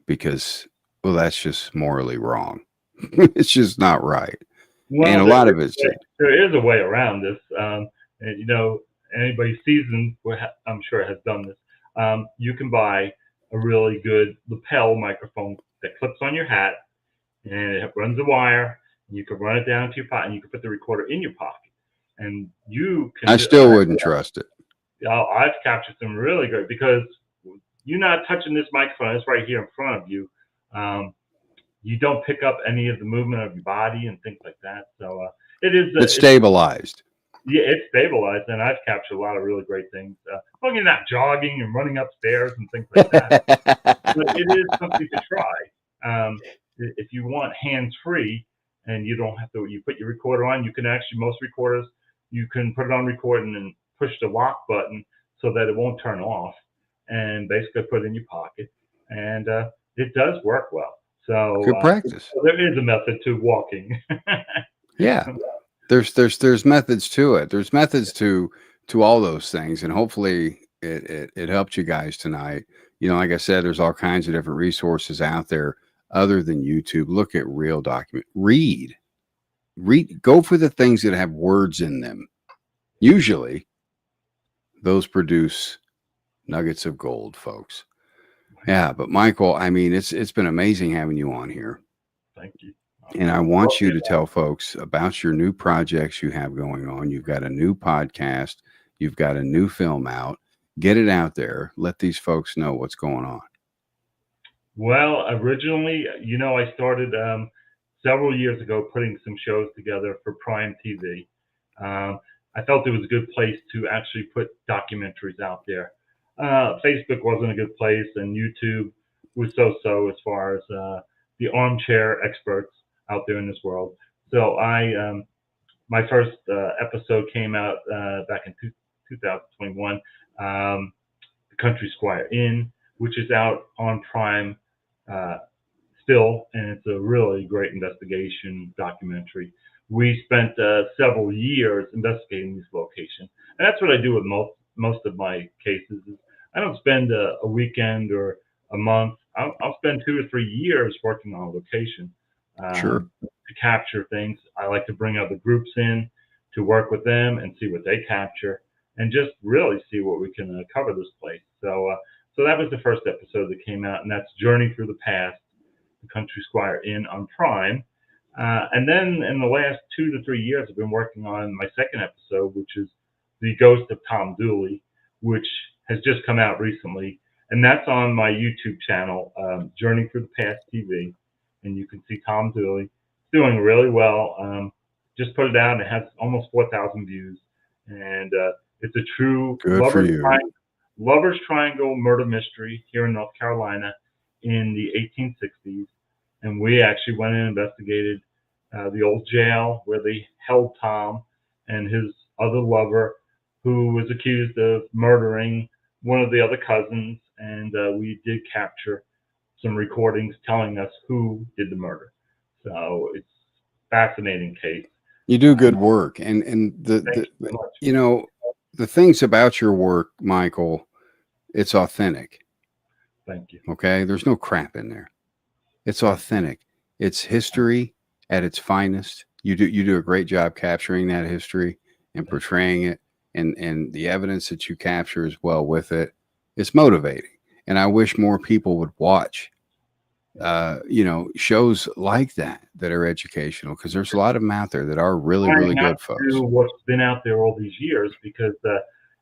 because, well, that's just morally wrong. It's just not right. Well, and a lot of it's there is a way around this. And anybody seasoned, I'm sure, has done this. You can buy a really good lapel microphone that clips on your hat, and it runs a wire. And you can run it down into your pocket, and you can put the recorder in your pocket. And you can. I still wouldn't trust it. I've captured some really good because you're not touching this microphone. It's right here in front of you. You don't pick up any of the movement of your body and things like that. So it's stabilized. Yeah, it's stabilized, and I've captured a lot of really great things. Well, you're not jogging and running upstairs and things like that, but it is something to try. If you want hands-free and you don't have to, you put your recorder on. You can actually, most recorders, you can put it on record and then push the lock button so that it won't turn off, and basically put it in your pocket, and it does work well. So good practice. So there is a method to walking. Yeah. There's methods to it. There's methods to all those things, and hopefully it helped you guys tonight. Like I said, there's all kinds of different resources out there other than YouTube. Look at real document. Read. Go for the things that have words in them. Usually, those produce nuggets of gold, folks. Yeah, but Michael, I mean, it's been amazing having you on here. Thank you. And I want you to tell folks about your new projects you have going on. You've got a new podcast. You've got a new film out. Get it out there. Let these folks know what's going on. Well, originally, I started several years ago putting some shows together for Prime TV. I felt it was a good place to actually put documentaries out there. Facebook wasn't a good place, and YouTube was so-so as far as the armchair experts out there in this world. So my first episode came out back in 2021, The Country Squire Inn, which is out on Prime uh, still, and it's a really great investigation documentary. We spent several years investigating this location, and that's what I do with most of my cases. Is I don't spend a weekend or a month. I'll spend 2 or 3 years working on a location Sure. to capture things. I like to bring other groups in to work with them and see what they capture, and just really see what we can cover this place. So that was the first episode that came out, and that's Journey Through the Past, The Country Squire Inn on Prime. And then in the last 2 to 3 years, I've been working on my second episode, which is The Ghost of Tom Dooley, which has just come out recently. And that's on my YouTube channel, Journey Through the Past TV. And you can see Tom Dooley. It's doing really well. Just put it out, and it has almost 4,000 views. And it's a true Good for you. Lover's Triangle murder mystery here in North Carolina in the 1860s. And we actually went and investigated the old jail where they held Tom and his other lover, who was accused of murdering one of the other cousins. And we did capture some recordings telling us who did the murder. So it's a fascinating case. You do good work, and Thank you so much. you know, the things about your work, Michael, it's authentic. Thank you. Okay, there's no crap in there. It's authentic. It's history at its finest. You do a great job capturing that history and portraying it, and the evidence that you capture as well with it. It's motivating, and I wish more people would watch shows like that are educational, because there's a lot of them out there that are really good, folks. Do what's been out there all these years, because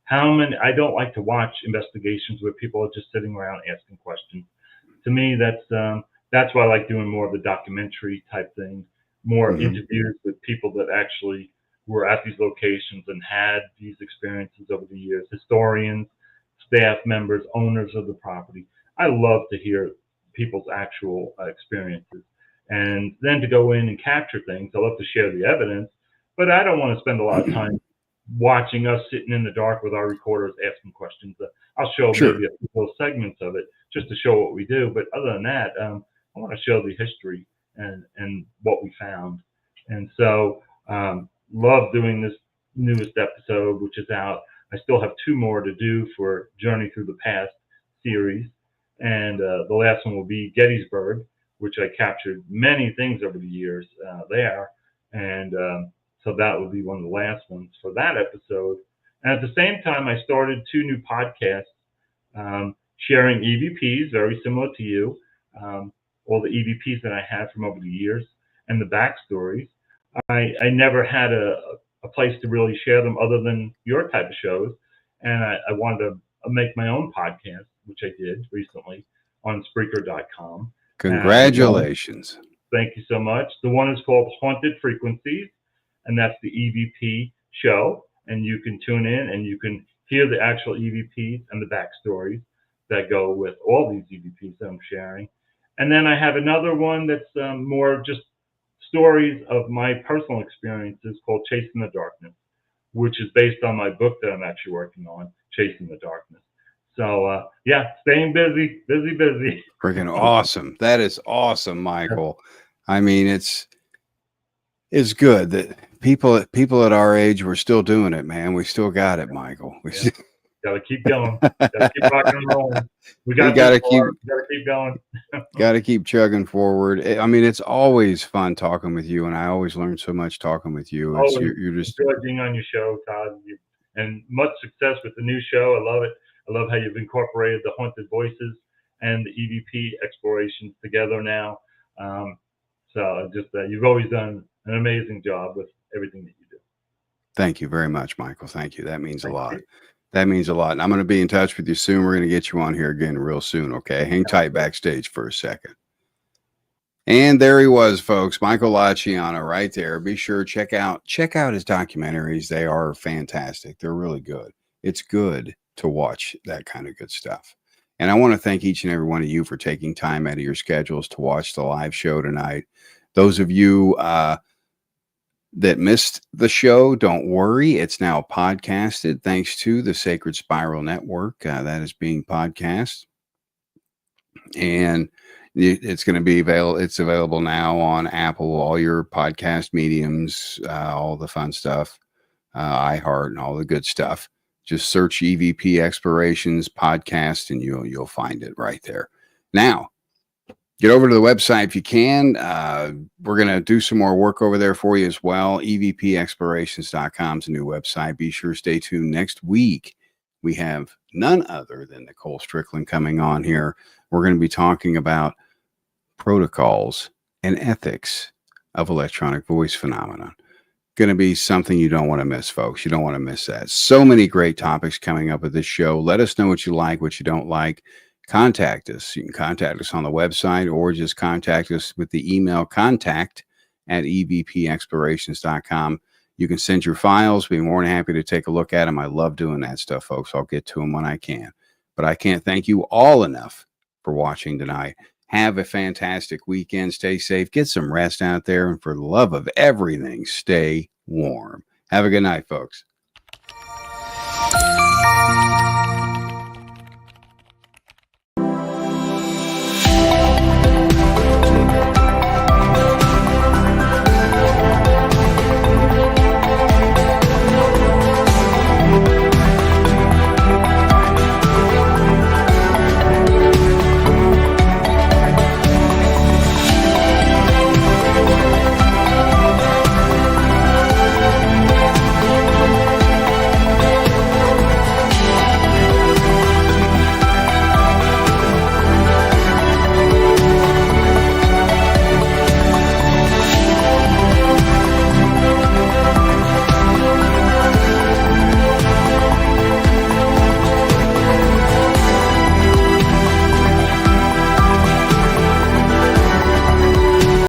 I don't like to watch investigations where people are just sitting around asking questions. To me, that's why I like doing more of the documentary type thing, more interviews with people that actually were at these locations and had these experiences over the years, historians, staff members, owners of the property. I love to hear people's actual experiences, and then to go in and capture things. I love to share the evidence, but I don't want to spend a lot of time watching us sitting in the dark with our recorders asking questions. I'll show maybe a few little segments of it just to show what we do, but other than that, I want to show the history and what we found. And so love doing this newest episode, which is out. I still have 2 more to do for Journey Through the Past series. And the last one will be Gettysburg, which I captured many things over the years there. And so that will be one of the last ones for that episode. And at the same time, I started 2 new podcasts sharing EVPs, very similar to you, all the EVPs that I had from over the years and the backstories. I never had a place to really share them other than your type of shows. And I wanted to make my own podcast, which I did recently on Spreaker.com. Congratulations. Thank you so much. The one is called Haunted Frequencies, and that's the EVP show. And you can tune in and you can hear the actual EVPs and the backstories that go with all these EVPs that I'm sharing. And then I have another one that's more just stories of my personal experiences called Chasing the Darkness, which is based on my book that I'm actually working on, Chasing the Darkness. So, staying busy. Freaking awesome. That is awesome, Michael. I mean, it's good that people at our age, we're still doing it, man. We still got it, Michael. Gotta keep going. Gotta keep rocking and rolling. We gotta keep going. Gotta keep chugging forward. I mean, it's always fun talking with you, and I always learn so much talking with you. You're just enjoy being on your show, Todd. And much success with the new show. I love it. I love how you've incorporated the haunted voices and the EVP explorations together now. So just you've always done an amazing job with everything that you do. Thank you very much, Michael. Thank you. That means a lot. That means a lot. And I'm going to be in touch with you soon. We're going to get you on here again real soon. Okay. Hang tight backstage for a second. And there he was, folks. Michael Chiana right there. Be sure check out his documentaries. They are fantastic. They're really good. It's good to watch that kind of good stuff. And I want to thank each and every one of you for taking time out of your schedules to watch the live show tonight. Those of you that missed the show, don't worry. It's now podcasted thanks to the Sacred Spiral Network. That is being podcast. And it's going to be available. It's available now on Apple, all your podcast mediums, all the fun stuff, iHeart, and all the good stuff. Just search EVP Explorations podcast, and you'll find it right there. Now, get over to the website if you can. We're going to do some more work over there for you as well. EVPexplorations.com is a new website. Be sure to stay tuned. Next week, we have none other than Nicole Strickland coming on here. We're going to be talking about protocols and ethics of electronic voice phenomenon. Going to be something you don't want to miss, folks. You don't want to miss that. So many great topics coming up with this show. Let us know what you like, what you don't like. Contact us. You can contact us on the website or just contact us with the email contact@evpexplorations.com. You can send your files. Be more than happy to take a look at them. I love doing that stuff, folks. I'll get to them when I can. But I can't thank you all enough for watching tonight. Have a fantastic weekend. Stay safe. Get some rest out there. And for the love of everything, stay warm. Have a good night, folks.